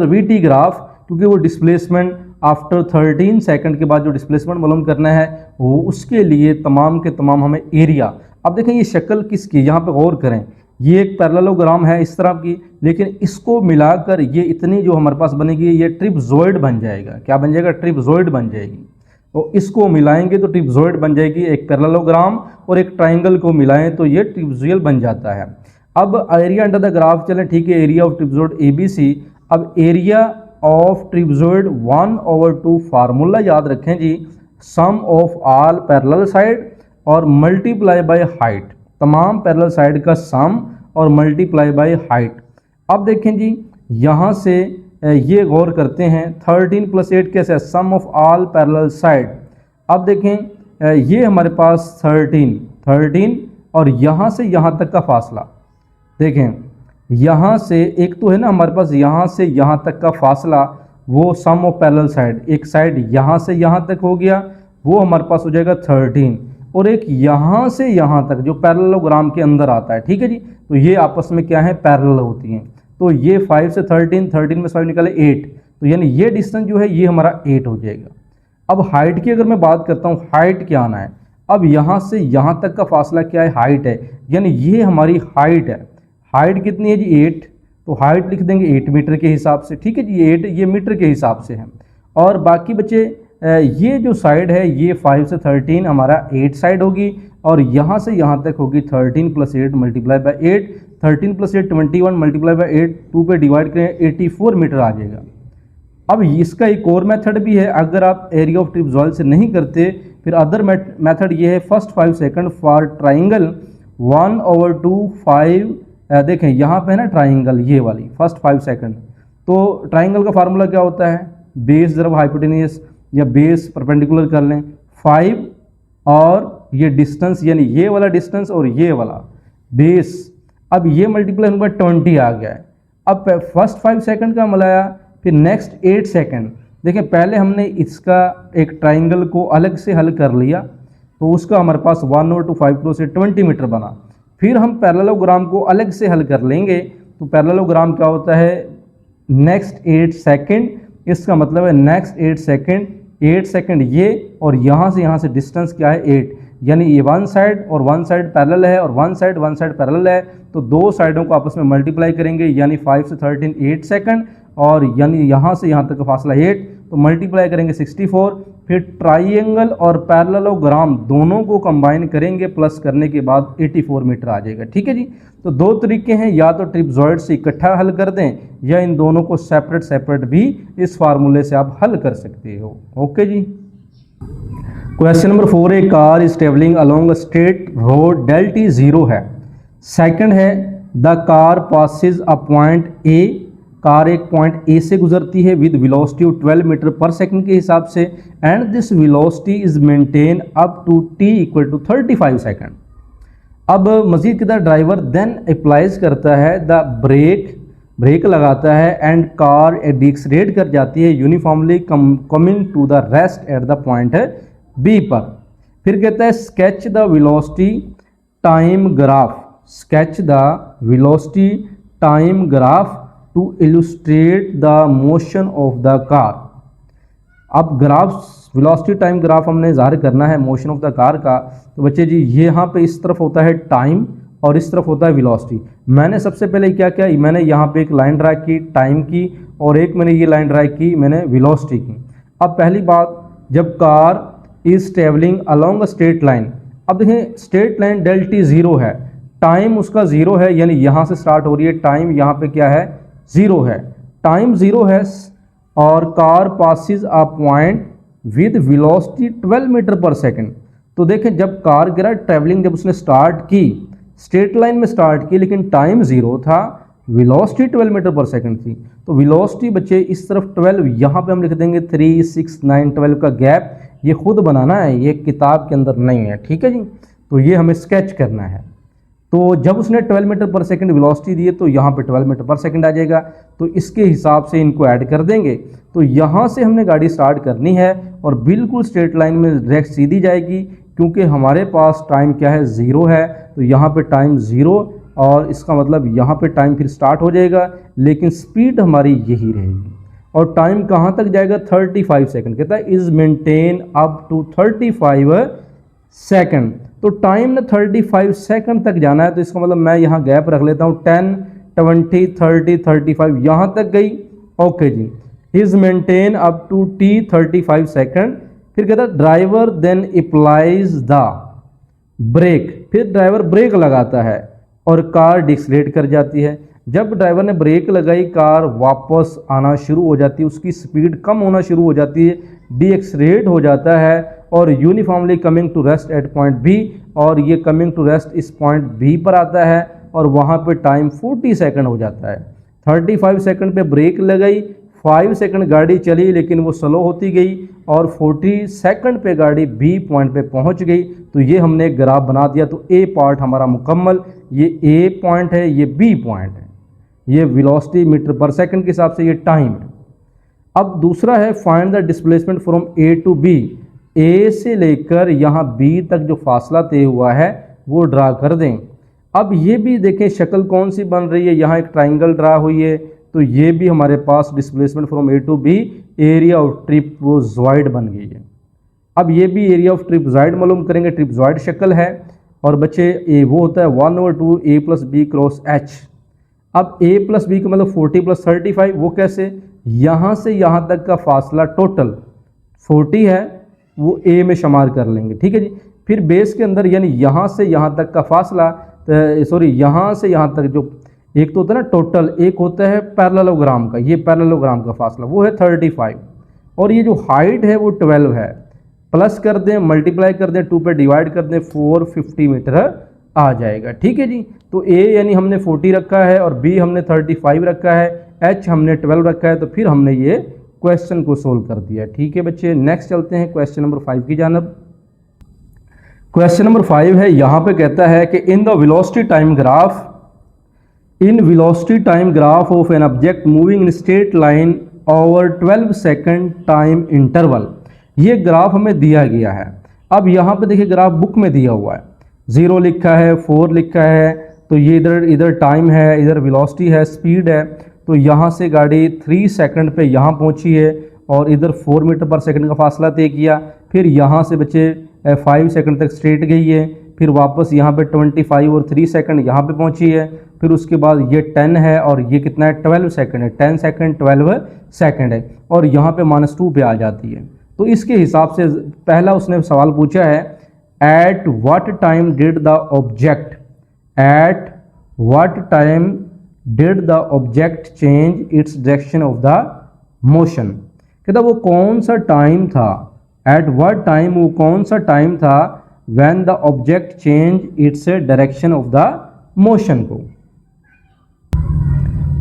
we T graph, क्योंकि वो डिस्प्लेसमेंट आफ्टर 13 सेकंड के बाद जो डिस्प्लेसमेंट मालूम करना है, वो उसके लिए तमाम के तमाम हमें एरिया। अब देखें ये शक्ल किसकी, यहाँ पे गौर करें, ये एक पैरेललोग्राम है इस तरह की, लेकिन इसको मिलाकर ये इतनी जो हमारे पास बनेगी, ये ट्रिपजॉइड बन जाएगा। क्या बन जाएगा, ट्रिपजॉइड बन जाएगी। तो इसको मिलाएंगे तो ट्रिपजॉइड बन जाएगी। एक पैरेललोग्राम और एक ट्राइंगल को मिलाएं तो ये ट्रिपजॉइड बन जाता है। अब एरिया अंडर द ग्राफ चलें, ठीक है, area of trapezoid A B C. अब एरिया ऑफ ट्रिपजॉइड 1/2 फार्मूला याद रखें जी, sum of all parallel side और मल्टीप्लाई बाय हाइट, तमाम पैरेलल साइड का सम और मल्टीप्लाई बाय हाइट। अब देखें जी, यहाँ से ये गौर करते हैं 13 + 8 कैसे, सम ऑफ ऑल पैरेलल साइड। अब देखें ये हमारे पास 13 और यहाँ से यहाँ तक का फासला देखें, यहाँ से एक तो है ना हमारे पास यहाँ से यहाँ तक का फासला, वो सम ऑफ पैरेलल साइड, एक साइड यहाँ से यहाँ तक हो गया, वो हमारे पास हो जाएगा 13, और एक यहाँ से यहाँ तक जो पैरेललोग्राम के अंदर आता है। ठीक है जी, तो ये आपस में क्या है, पैरेलल होती हैं। तो ये 5 से 13 में 5 निकाले 8, तो यानी ये डिस्टेंस जो है ये हमारा 8 हो जाएगा। अब हाइट की अगर मैं बात करता हूँ, हाइट क्या आना है, अब यहाँ से यहाँ तक का फासला क्या है, हाइट है, यानी ये हमारी हाइट है। हाइट कितनी है जी, 8, तो हाइट लिख देंगे 8 मीटर के हिसाब से। ठीक है जी, 8 ये मीटर के हिसाब से है। और बाकी बचे ये जो साइड है, ये 5 से 13 हमारा 8 साइड होगी, और यहाँ से यहाँ तक होगी 13 + 8 मल्टीप्लाई बाय 8, 13 + 8 21 मल्टीप्लाई बाय 8, 2 पे डिवाइड करें 84 मीटर आ जाएगा। अब इसका एक और मेथड भी है, अगर आप एरिया ऑफ ट्रिपजॉइड से नहीं करते, फिर अदर मेथड ये है, फर्स्ट 5 सेकंड फॉर ट्राइंगल 1/2 5। देखें यहाँ पे है ना ट्राइंगल, ये वाली फर्स्ट 5 सेकंड। तो ट्राइंगल का फार्मूला क्या होता है, बेस ज़रा हाइपोटेनियस या बेस परपेंडिकुलर कर लें 5 और ये डिस्टेंस, यानी ये वाला डिस्टेंस और ये वाला बेस। अब ये मल्टीप्लाई होगा 20 आ गया है। अब फर्स्ट 5 सेकंड का मिलाया, फिर नेक्स्ट 8 सेकंड, देखिए पहले हमने इसका एक ट्राइंगल को अलग से हल कर लिया, तो उसका हमारे पास 1/5 क्रोस से 20 मीटर बना। फिर हम पैरेललोग्राम को अलग से हल कर लेंगे, तो पैरेललोग्राम क्या होता है, नेक्स्ट 8 सेकेंड, इसका मतलब है नेक्स्ट 8 सेकेंड, 8 सेकेंड ये, और यहाँ से डिस्टेंस क्या है 8, यानी ये वन साइड और वन साइड पैरेलल है और वन साइड पैरेलल है, तो दो साइडों को आपस में मल्टीप्लाई करेंगे, यानी 5 से 13 8 सेकंड, और यानी यहाँ से यहाँ तक का फासला 8, तो मल्टीप्लाई करेंगे 64। फिर ट्राइंगल और पैरेललोग्राम दोनों को कंबाइन करेंगे, प्लस करने के बाद 84 मीटर आ जाएगा। ठीक है जी। तो दो तरीके हैं, या तो ट्रिपजॉइड से इकट्ठा हल कर दें, या इन दोनों को सेपरेट भी इस फार्मूले से आप हल कर सकते हो। ओके जी। Question number 4, a car is travelling along a straight road, डेल्टी 0 है। सेकंड है the car passes a point A, car एक पॉइंट ए से गुजरती है विद वेलोसिटी 12 मीटर पर सेकंड के हिसाब से, and this velocity is maintain up to t equal to 35 second. अब मजीद किधर ड्राइवर देन अप्लाइज करता है द ब्रेक लगाता है, एंड कार एक्सलेरेट कर जाती है uniformly coming to the rest at the point B पर। फिर कहता है sketch the velocity time graph, sketch the velocity time graph to illustrate the motion of the car. अब ग्राफ वेलोसिटी टाइम ग्राफ हमने ज़ाहिर करना है मोशन ऑफ द कार का, तो बच्चे जी यहाँ पे इस तरफ होता है टाइम और इस तरफ होता है वेलोसिटी। मैंने सबसे पहले क्या किया, मैंने यहाँ पे एक लाइन ड्रा की टाइम की, और एक मैंने ये लाइन ड्रा की मैंने वेलोसिटी की। अब पहली बात, जब car is travelling along a straight line, अब देखें स्ट्रेट लाइन डेल्टी 0 है, टाइम उसका 0 है, यानी यहाँ से स्टार्ट हो रही है, टाइम यहाँ पे क्या है 0 है, टाइम 0 है, और car passes a point with velocity 12 metre पर सेकंड। तो देखें जब कार गिरा ट्रैवलिंग, जब उसने स्टार्ट की स्ट्रेट लाइन में स्टार्ट की, लेकिन टाइम 0 था, वेलोसिटी 12 मीटर पर सेकंड थी, तो वेलोसिटी बच्चे इस तरफ 12, यहाँ पे हम लिख देंगे 3 6 9 12 का गैप, ये खुद बनाना है, ये किताब के अंदर नहीं है। ठीक है जी। तो ये हमें स्केच करना है। तो जब उसने 12 मीटर पर सेकंड वेलोसिटी दी है, तो यहाँ पे 12 मीटर पर सेकंड आ जाएगा, तो इसके हिसाब से इनको ऐड कर देंगे। तो यहाँ से हमने गाड़ी स्टार्ट करनी है और बिल्कुल स्ट्रेट लाइन में डायरेक्ट सीधी जाएगी, क्योंकि हमारे पास टाइम क्या है 0 है, तो यहाँ पे टाइम 0, और इसका मतलब यहाँ पे टाइम फिर स्टार्ट हो जाएगा, लेकिन स्पीड हमारी यही रहेगी। और टाइम कहाँ तक जाएगा 35 सेकंड, कहता है is maintain up to 35 second. तो टाइम ने 35 सेकंड तक जाना है, तो इसका मतलब मैं यहाँ गैप रख लेता हूँ 10 20 30 35 यहाँ तक गई। ओके जी। Is maintain up to t 35 second. फिर कहता है driver then applies the brake, फिर ड्राइवर ब्रेक लगाता है और कार डिक्सलेट कर जाती है। जब ड्राइवर ने ब्रेक लगाई, कार वापस आना शुरू हो जाती है, उसकी स्पीड कम होना शुरू हो जाती है, डीएक्सलेट हो जाता है, और uniformly coming to rest at point B, और ये कमिंग टू रेस्ट इस पॉइंट बी पर आता है, और वहाँ पे टाइम 40 सेकंड हो जाता है। 35 सेकंड पे ब्रेक लगाई, 5 सेकंड गाड़ी चली, लेकिन वो स्लो होती गई, और 40 सेकंड पे गाड़ी बी पॉइंट पे पहुंच गई। तो ये हमने एक ग्राफ बना दिया। तो ए पार्ट हमारा मुकम्मल, ये ए पॉइंट है, ये बी पॉइंट है, ये वेलोसिटी मीटर पर सेकंड के हिसाब से ये टाइम है। अब दूसरा है find the displacement from A to B, ए से लेकर यहाँ बी तक जो फासला तय हुआ है वो ड्रा कर दें। अब ये भी देखें शक्ल कौन सी बन रही है, यहाँ एक ट्राइंगल ड्रा हुई है, तो ये भी हमारे पास displacement from A to B area of trapezoid बन गई है। अब ये भी एरिया ऑफ ट्रिपजॉइड मालूम करेंगे, ट्रिपजॉइड शक्ल है, और बच्चे ए वो होता है 1/2 a + b क्रॉस h। अब a + b का मतलब 40 + 35, वो कैसे, यहाँ से यहाँ तक का फासला टोटल 40 है, वो a में शुमार कर लेंगे। ठीक है जी। फिर बेस के अंदर यानी यहाँ से यहाँ तक का फासला, सॉरी यहाँ से यहाँ तक जो एक तो होता है ना टोटल, एक होता है पैरेललोग्राम का, ये पैरेललोग्राम का फासला वो है 35, और ये जो हाइट है वो 12 है, प्लस कर दें मल्टीप्लाई कर दें 2 पे डिवाइड कर दें 450 मीटर आ जाएगा। ठीक है जी। तो ए यानी हमने 40 रखा है और बी हमने 35 रखा है, एच हमने 12 रखा है, तो फिर हमने ये क्वेश्चन को सोल्व कर दिया। ठीक है बच्चे, नेक्स्ट चलते हैं क्वेश्चन नंबर 5 की जानब। क्वेश्चन नंबर 5 है, यहाँ पे कहता है कि in the velocity time graph, in velocity time graph of an object moving in straight line over 12 second time interval. ये ग्राफ हमें दिया गया है। अब यहाँ पे देखिए ग्राफ बुक में दिया हुआ है, 0 लिखा है, 4 लिखा है, तो ये इधर टाइम है, इधर वेलोसिटी है, स्पीड है। तो यहाँ से गाड़ी 3 सेकंड पे यहाँ पहुँची है और इधर 4 मीटर पर सेकंड का फासला तय किया। फिर यहाँ से बच्चे 5 सेकंड तक स्ट्रेट गई है, फिर वापस यहाँ पे 25 और 3 सेकंड यहाँ पे पहुँची है। फिर उसके बाद ये 10 है और ये कितना है, 12 सेकंड है। 10 सेकंड 12 सेकंड है और यहाँ पे -2 पे आ जाती है। तो इसके हिसाब से पहला उसने सवाल पूछा है, at what time did the object, at what time did the object change its direction of the motion. कहता वो कौन सा टाइम था, एट व्हाट टाइम, वो कौन सा टाइम था when the object change its direction of the motion को।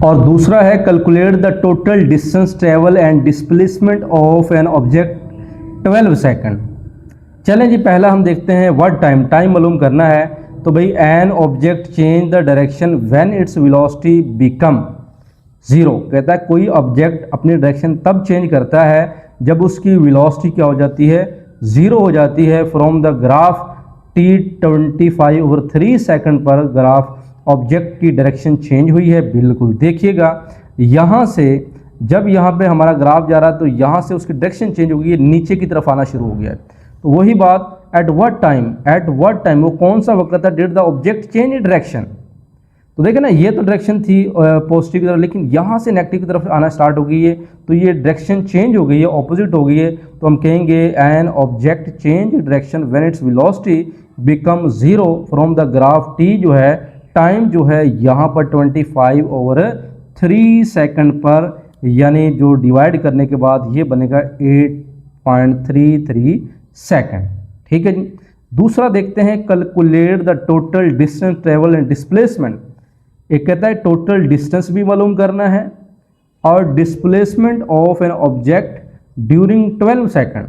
और दूसरा है, calculate the total distance travel and displacement of an object 12 second. चलें जी, पहला हम देखते हैं व्हाट टाइम, टाइम मालूम करना है। तो भाई an object change the direction when its velocity become 0। कहता है कोई ऑब्जेक्ट अपनी डायरेक्शन तब चेंज करता है जब उसकी वेलोसिटी क्या हो जाती है, 0 हो जाती है। From the graph t25/3 second पर ग्राफ ऑब्जेक्ट की डायरेक्शन चेंज हुई है। बिल्कुल देखिएगा, यहाँ से जब यहाँ पे हमारा ग्राफ जा रहा है तो यहाँ से उसकी डायरेक्शन चेंज हो गई है, नीचे की तरफ आना शुरू हो गया है। तो वही बात, at what time, at what time, वो कौन सा वक्त था, did the object change direction. तो देखे ना, ये तो डायरेक्शन थी पॉजिटिव की तरफ, लेकिन यहाँ से नेगेटिव की तरफ आना स्टार्ट हो गई है, तो ये डायरेक्शन चेंज हो गई है, ऑपोजिट हो गई है। तो हम कहेंगे an object change direction when its velocity become 0 from the graph T जो है, टाइम जो है यहाँ पर 25/3 सेकंड पर, यानी जो डिवाइड करने के बाद ये बनेगा 8.33 सेकंड। ठीक है जी। दूसरा देखते हैं, calculate the total distance travel and displacement. एक कहता है टोटल डिस्टेंस भी मालूम करना है और displacement of an object during 12 second.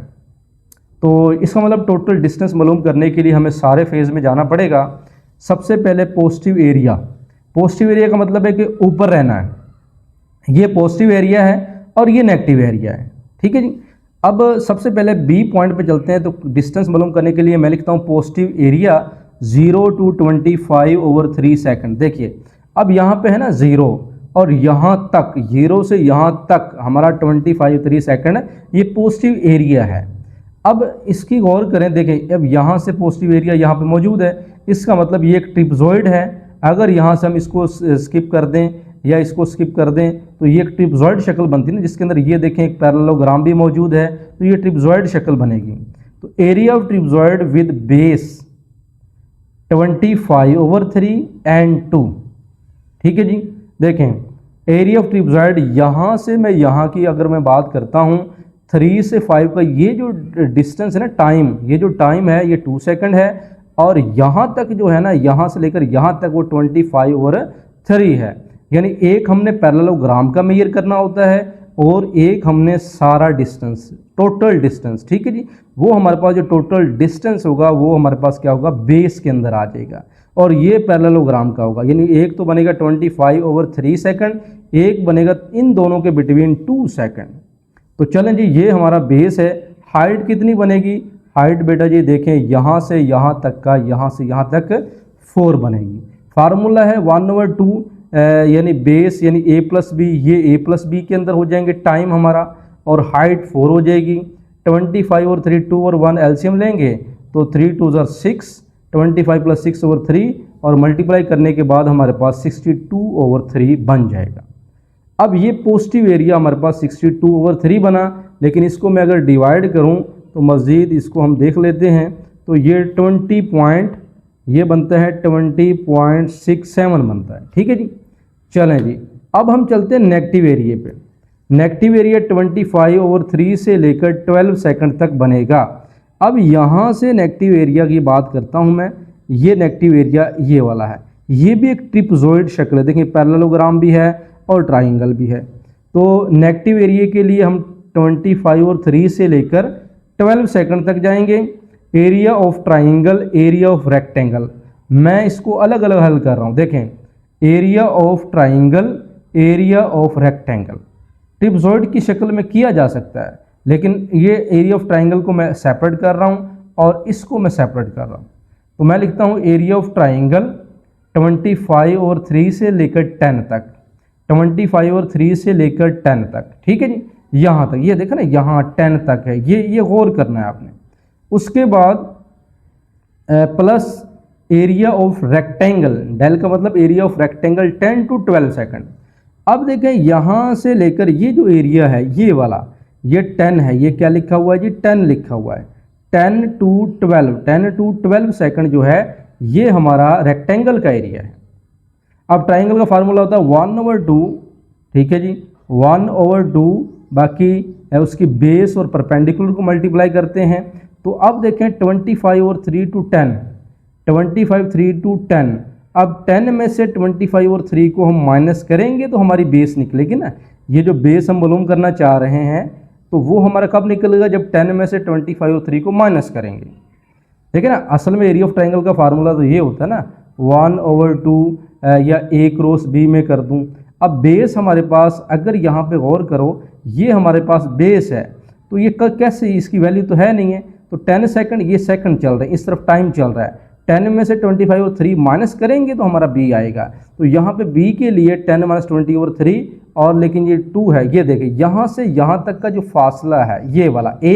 तो इसका मतलब टोटल डिस्टेंस मालूम करने के लिए हमें सारे फेज में जाना पड़ेगा। सबसे पहले पॉजिटिव एरिया, पॉजिटिव एरिया का मतलब है कि ऊपर रहना है, ये पॉजिटिव एरिया है और ये नेगेटिव एरिया है। ठीक है जी। अब सबसे पहले बी पॉइंट पे चलते हैं। तो डिस्टेंस मालूम करने के लिए मैं लिखता हूँ पॉजिटिव एरिया 0 to 25/3 सेकंड। देखिए अब यहाँ पे है ना 0 और यहाँ तक, 0 से यहाँ तक हमारा 25/3 सेकंड, ये पॉजिटिव एरिया है। अब इसकी गौर करें, देखें अब यहाँ से पॉजिटिव एरिया यहाँ पे मौजूद है, इसका मतलब ये एक ट्रिपजॉइड है। अगर यहाँ से हम इसको स्किप कर दें या इसको स्किप कर दें तो ये एक ट्रिपजॉइड शक्ल बनती है ना, जिसके अंदर ये देखें एक पैरेललोग्राम भी मौजूद है, तो ये ट्रिपजॉइड शक्ल बनेगी। तो area of trapezoid with base 25/3 and 2। ठीक है जी। देखें एरिया ऑफ ट्रिपजॉइड, यहाँ से मैं यहाँ की अगर मैं बात करता हूँ 3 से 5 का ये जो डिस्टेंस है ना, टाइम, ये जो टाइम है ये 2 सेकंड है और यहाँ तक जो है ना, यहाँ से लेकर यहाँ तक वो 25/3 है। यानी एक हमने पैरेललोग्राम का मेजर करना होता है और एक हमने सारा डिस्टेंस, टोटल डिस्टेंस। ठीक है जी। वो हमारे पास जो टोटल डिस्टेंस होगा वो हमारे पास क्या होगा, बेस के अंदर आ जाएगा और ये पैरेललोग्राम का होगा। यानी एक तो बनेगा 25/3 सेकंड, एक बनेगा इन दोनों के बिटवीन 2 सेकंड। तो चलें जी, ये हमारा बेस है। हाइट कितनी बनेगी, हाइट बेटा जी देखें यहाँ से यहाँ तक का, यहाँ से यहाँ तक 4 बनेगी। फार्मूला है 1/2, यानी बेस यानी a+b, ये a+b के अंदर हो जाएंगे टाइम हमारा, और हाइट 4 हो जाएगी। 25 और 3, 2 और 1 एलसीएम लेंगे तो 3 2 6, 25 + 6/3 और मल्टीप्लाई करने के बाद हमारे पास 62/3 बन जाएगा। अब ये पॉजिटिव एरिया हमारे पास 62/3 बना, लेकिन इसको मैं अगर डिवाइड करूं तो मज़ीद इसको हम देख लेते हैं। तो ये 20 बनता है 20.67 बनता है। ठीक है जी। चलें जी, अब हम चलते हैं नेगेटिव एरिया पे। नेगेटिव एरिया 25/3 से लेकर 12 सेकंड तक बनेगा। अब यहाँ से नेगेटिव एरिया की बात करता हूँ मैं। ये नेगेटिव एरिया ये वाला है, ये भी एक ट्रिपजॉइड शक्ल है। देखिए पैरेललोग्राम भी है और ट्राइंगल भी है। तो नेगेटिव एरिया के लिए हम 25/3 से लेकर 12 सेकंड तक जाएंगे। Area of triangle, area of rectangle, मैं इसको अलग अलग हल कर रहा हूँ। देखें area of triangle, area of rectangle. Trapezoid की शक्ल में किया जा सकता है, लेकिन ये एरिया ऑफ ट्राइंगल को मैं सेपरेट कर रहा हूँ और इसको मैं सेपरेट कर रहा हूँ। तो मैं लिखता हूँ एरिया ऑफ ट्राइंगल 25/3 से लेकर 10 तक, 25/3 से लेकर 10 तक, ठीक है जी, यहाँ तक, ये देखा ना, यहाँ 10 तक है, ये गौर करना है आपने। उसके बाद प्लस एरिया ऑफ रेक्टेंगल, डेल का मतलब area of rectangle 10 to 12 second. अब देखें यहाँ से लेकर ये जो एरिया है ये वाला, ये 10 है, ये क्या लिखा हुआ है जी, 10 लिखा हुआ है, 10 to 12 सेकंड जो है ये हमारा रेक्टेंगल का एरिया है। अब ट्राइंगल का फार्मूला होता है 1/2, ठीक है जी, 1/2, बाकी उसकी बेस और परपेंडिकुलर को मल्टीप्लाई करते हैं। तो अब देखें 25/3 to 10, 25/3 to 10, अब 10 में से 25/3 को हम माइनस करेंगे तो हमारी बेस निकलेगी ना। ये जो बेस हम मालूम करना चाह रहे हैं तो वो हमारा कब निकलेगा, जब 10 में से 25/3 को माइनस करेंगे। ठीक है ना, असल में एरिया ऑफ ट्राइंगल का फार्मूला तो ये होता है ना, 1/2 या a क्रॉस b में कर दूं। अब बेस हमारे पास, अगर यहाँ पे गौर करो, ये हमारे पास बेस है, तो ये कैसे, इसकी वैल्यू तो है नहीं है, तो 10 सेकंड, ये सेकंड चल रहे हैं, इस तरफ टाइम चल रहा है, 10 में से 25/3 माइनस करेंगे तो हमारा b आएगा। तो यहाँ पे b के लिए 10 - 20/3, और लेकिन ये 2 है, ये देखें यहाँ से यहाँ तक का जो फासला है ये वाला a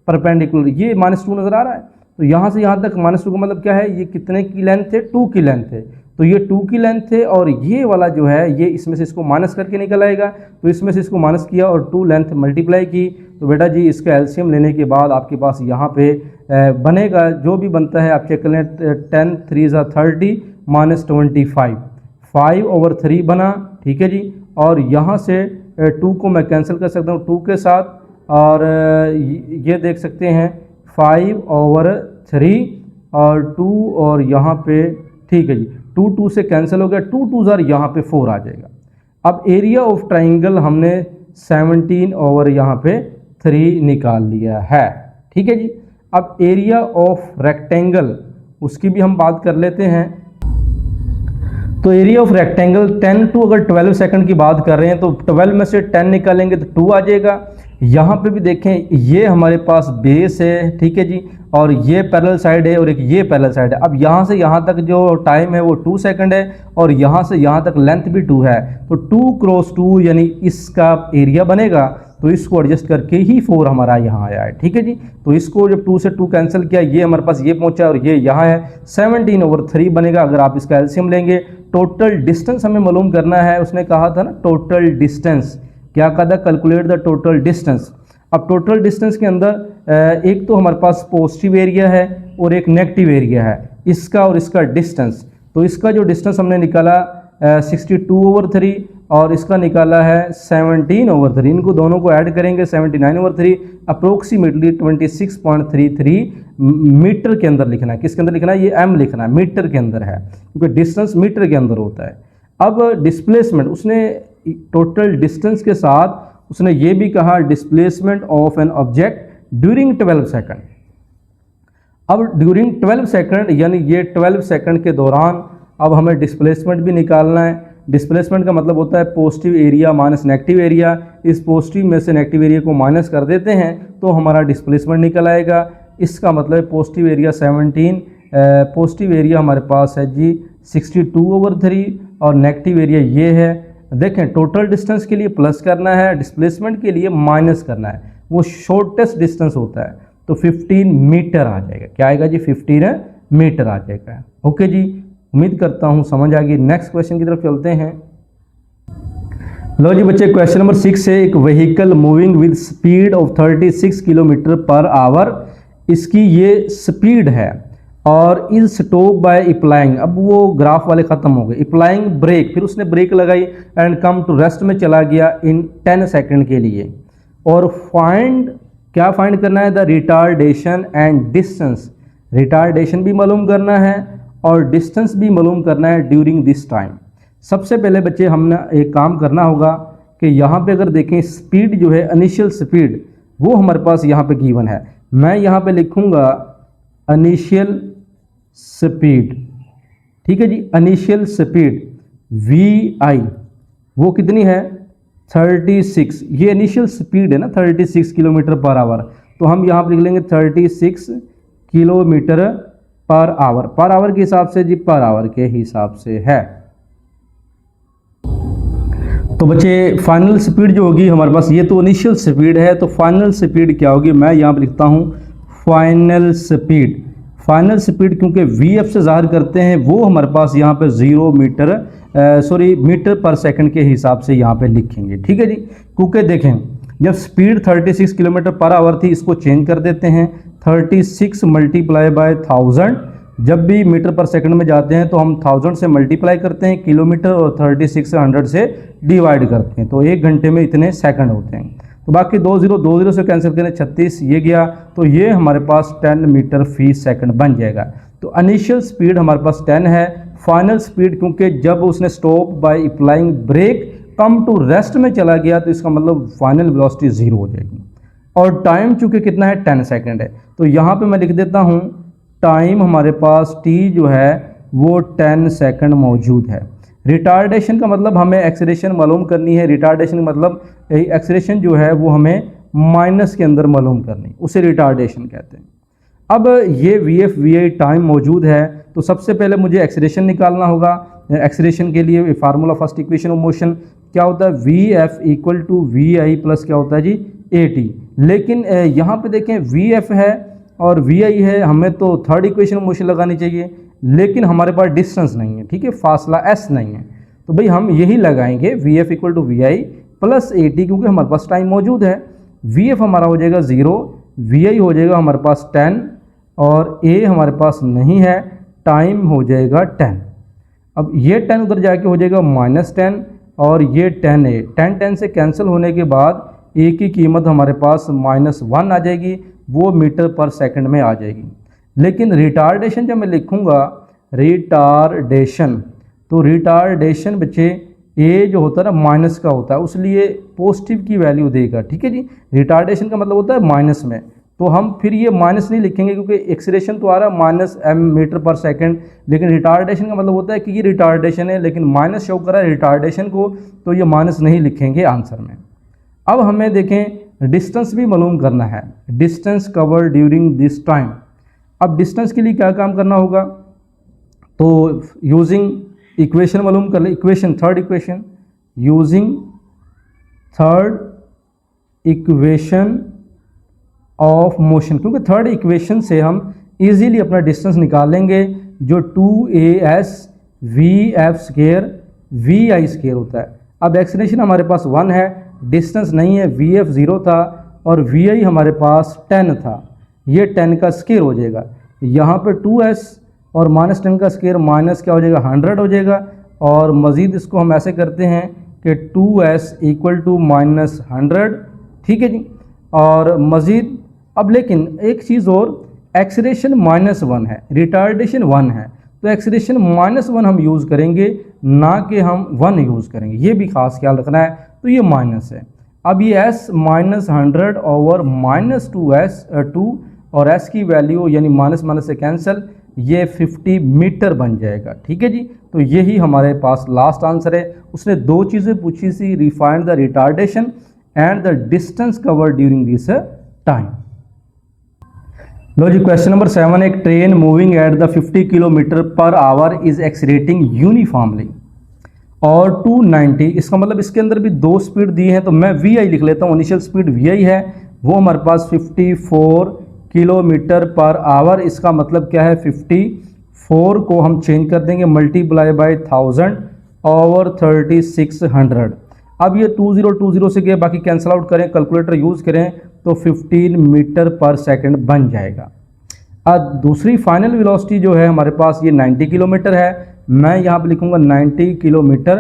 परपेंडिकुलर, ये -2 नजर आ रहा है, तो यहाँ से यहाँ तक -2 का मतलब क्या है, ये कितने की लेंथ है, 2 की लेंथ है, तो ये 2 की लेंथ है, और ये वाला जो है ये इसमें से इसको माइनस करके निकल आएगा, तो इसमें से इसको माइनस किया और 2 लेंथ मल्टीप्लाई की, तो बेटा जी इसका एलसीएम लेने के बाद आपके पास यहाँ पे बनेगा, जो भी बनता है आप चेक कर लें, 10 × 3 = 30 -25, 5/3 बना, ठीक है जी, और यहाँ से 2 को मैं कैंसिल कर सकता हूँ 2 के साथ, और ये देख सकते हैं 5/3 और 2, और यहाँ पे ठीक है जी 2 से कैंसिल हो गया, 2 2 ज़ार यहाँ पे 4 आ जाएगा। अब एरिया ऑफ ट्राइंगल हमने 17 ओवर यहाँ पे 3 निकाल लिया है, ठीक है जी। अब एरिया ऑफ रेक्टेंगल, उसकी भी हम बात कर लेते हैं। तो एरिया ऑफ रेक्टेंगल 10 to अगर 12 सेकंड की बात कर रहे हैं तो 12 में से 10 निकालेंगे तो 2 आ जाएगा। यहाँ पे भी देखें, ये हमारे पास बेस है, ठीक है जी, और ये पैरेलल साइड है और एक ये पैरेलल साइड है। अब यहाँ से यहाँ तक जो टाइम है वो 2 सेकंड है, और यहाँ से यहाँ तक लेंथ भी 2 है, तो 2 × 2 यानी इसका एरिया बनेगा, तो इसको एडजस्ट करके ही 4 हमारा यहाँ आया है, ठीक है जी। तो इसको जब 2 से 2 कैंसिल किया, ये हमारे पास ये पहुँचा और ये यहाँ है, 17/3 बनेगा अगर आप इसका एलसीएम लेंगे। टोटल डिस्टेंस हमें मालूम करना है, उसने कहा था ना टोटल डिस्टेंस, क्या कहा था, कैलकुलेट द टोटल डिस्टेंस। अब टोटल डिस्टेंस के अंदर एक तो हमारे पास पॉजिटिव एरिया है और एक नेगेटिव एरिया है, इसका और इसका डिस्टेंस। तो इसका जो डिस्टेंस हमने निकाला 62/3 और इसका निकाला है 17/3, इनको दोनों को ऐड करेंगे 79/3, अप्रोक्सीमेटली 26.33 मीटर के अंदर लिखना है। किसके अंदर लिखना है, ये m लिखना है, मीटर के अंदर है, क्योंकि डिस्टेंस मीटर के अंदर होता है। अब डिस्प्लेसमेंट, उसने टोटल डिस्टेंस के साथ उसने ये भी कहा displacement of an object during 12 second. अब ड्यूरिंग 12 सेकंड यानी ये 12 सेकंड के दौरान अब हमें डिस्प्लेसमेंट भी निकालना है। डिस्प्लेसमेंट का मतलब होता है positive area minus negative area. इस पॉजिटिव में से नेगेटिव एरिया को माइनस कर देते हैं तो हमारा डिस्प्लेसमेंट निकल आएगा। इसका मतलब पॉजिटिव एरिया 17, पॉजिटिव एरिया हमारे पास है जी 62/3 और नेगेटिव एरिया ये है। देखें टोटल डिस्टेंस के लिए प्लस करना है, डिस्प्लेसमेंट के लिए माइनस करना है, वो शॉर्टेस्ट डिस्टेंस होता है, तो 15 मीटर आ जाएगा। क्या आएगा जी, 15 मीटर आ जाएगा। ओके जी, उम्मीद करता हूँ समझ आ गई। नेक्स्ट क्वेश्चन की तरफ चलते हैं। लो जी बच्चे, क्वेश्चन नंबर 6 है, एक vehicle moving with speed of 36 km/h, इसकी ये स्पीड है और इज स्टॉप बाय अप्लाइंग, अब वो ग्राफ वाले खत्म हो गए, अप्लाइंग ब्रेक, फिर उसने ब्रेक लगाई एंड कम टू रेस्ट में चला गया इन 10 सेकंड के लिए। और फाइंड, क्या फाइंड करना है, the retardation and distance, retardation भी मालूम करना है और डिस्टेंस भी मालूम करना है ड्यूरिंग दिस टाइम। सबसे पहले बच्चे हमने एक काम करना होगा कि यहाँ पे अगर देखें स्पीड जो है, इनिशियल स्पीड, वो हमारे पास यहाँ पे गिवन है। मैं यहाँ पे लिखूँगा इनिशियल स्पीड, ठीक है जी, इनिशियल स्पीड VI वो कितनी है 36, ये इनिशियल स्पीड है ना 36 किलोमीटर पर आवर, तो हम यहाँ पर लिख लेंगे 36 किलोमीटर पर आवर के हिसाब से जी, पर आवर के हिसाब से है। तो बच्चे फाइनल स्पीड जो होगी हमारे पास, ये तो इनिशियल स्पीड है, तो फाइनल स्पीड क्या होगी, मैं यहाँ पर लिखता हूँ फाइनल स्पीड। फाइनल स्पीड क्योंकि वीएफ से ज़ाहिर करते हैं, वो हमारे पास यहाँ पे 0 मीटर पर सेकंड के हिसाब से यहाँ पे लिखेंगे, ठीक है जी। क्योंकि देखें जब स्पीड 36 किलोमीटर पर आवर थी, इसको चेंज कर देते हैं 36 मल्टीप्लाई बाय 1000। जब भी मीटर पर सेकंड में जाते हैं तो हम 1000 से मल्टीप्लाई करते हैं किलोमीटर, और 36 100 से डिवाइड करते हैं, तो 1 घंटे में इतने सेकंड होते हैं। तो बाकी 20 से कैंसिल करें, 36 ये गया, तो ये हमारे पास 10 मीटर फी सेकंड बन जाएगा। तो इनिशियल स्पीड हमारे पास 10 है। फाइनल स्पीड क्योंकि जब उसने stop by applying brake come to rest में चला गया, तो इसका मतलब फाइनल वेलोसिटी 0 हो जाएगी। और टाइम चूंकि कितना है 10 सेकंड है, तो यहाँ पे मैं लिख देता हूँ टाइम हमारे पास t जो है वो 10 सेकंड मौजूद है। रिटार्डेशन का मतलब हमें एक्सेलरेशन मालूम करनी है। रिटार्डेशन का मतलब एक्सेलरेशन जो है वो हमें माइनस के अंदर मालूम करनी, उसे रिटार्डेशन कहते हैं। अब ये VF VI टाइम मौजूद है, तो सबसे पहले मुझे एक्सेलरेशन निकालना होगा। एक्सेलरेशन के लिए formula first equation of motion क्या होता है, VF equal to VI plus क्या होता है जी, AT। लेकिन यहाँ पे देखें VF है और VI है, हमें तो थर्ड इक्वेशन ऑफ मोशन लगानी चाहिए, लेकिन हमारे पास डिस्टेंस नहीं है, ठीक है, फासला S नहीं है, तो भाई हम यही लगाएंगे VF equal to VI plus AT, क्योंकि हमारे पास टाइम मौजूद है। VF हमारा हो जाएगा 0, VI हो जाएगा हमारे पास 10 और A हमारे पास नहीं है, टाइम हो जाएगा 10। अब ये 10 उधर जाके हो जाएगा -10 और ये 10A, 10 से कैंसिल होने के बाद A की कीमत हमारे पास -1 आ जाएगी, वो मीटर पर सेकंड में आ जाएगी। लेकिन रिटार्डेशन जब मैं लिखूंगा रिटार्डेशन, तो रिटार्डेशन बच्चे ए जो होता है ना माइनस का होता है, उसलिए पॉजिटिव की वैल्यू देगा, ठीक है जी। रिटार्डेशन का मतलब होता है माइनस में, तो हम फिर ये माइनस नहीं लिखेंगे क्योंकि एक्सेलरेशन तो आ रहा है -m मीटर पर सेकंड, लेकिन रिटार्डेशन का मतलब होता है कि ये रिटार्डेशन है, लेकिन माइनस शो कर रहा है रिटार्डेशन को, तो ये माइनस नहीं लिखेंगे आंसर में। अब हमें देखें डिस्टेंस भी मालूम करना है, distance cover during this time. अब डिस्टेंस के लिए क्या काम करना होगा, तो यूजिंग इक्वेशन मालूम कर ले, equation third equation, using third equation of motion, क्योंकि थर्ड इक्वेशन से हम इजीली अपना डिस्टेंस निकाल लेंगे, जो 2as VF square VI square होता है। अब एक्सेलरेशन हमारे पास 1 है, डिस्टेंस नहीं है, VF 0 था और VI हमारे पास 10 था, ये 10 का स्क्वायर हो जाएगा। यहाँ पे 2s और -10 का स्क्वायर माइनस क्या हो जाएगा 100 हो जाएगा, और मज़ीद इसको हम ऐसे करते हैं कि 2s इक्वल टू -100, ठीक है जी। और मज़ीद अब लेकिन एक चीज़ और, एक्सेलरेशन -1 है, रिटार्डेशन 1 है, तो एक्सेलरेशन -1 हम यूज़ करेंगे, ना कि हम 1 यूज़ करेंगे, ये भी खास ख्याल रखना है। तो ये माइनस है, अब ये s -100 ओवर -2 और s की वैल्यू यानी माइनस से कैंसिल, ये 50 मीटर बन जाएगा, ठीक है जी। तो यही हमारे पास लास्ट आंसर है। उसने दो चीज़ें पूछी थी, refined the retardation and the distance cover during this time. लो जी, क्वेश्चन नंबर 7, एक train moving at the 50 kilometre per hour is accelerating uniformly और 290, इसका मतलब इसके अंदर भी दो स्पीड दी है, तो मैं VI लिख लेता हूँ। इनिशियल स्पीड VI है, वो हमारे पास 54 किलोमीटर पर आवर, इसका मतलब क्या है 54 को हम चेंज कर देंगे मल्टीप्लाई बाय 1000 ओवर 3600। अब ये 20 से गए, बाकी कैंसिल आउट करें, कैलकुलेटर यूज़ करें तो 15 मीटर पर सेकंड बन जाएगा। अब दूसरी फाइनल वेलोसिटी जो है हमारे पास ये 90 किलोमीटर है, मैं यहाँ पे लिखूँगा 90 किलोमीटर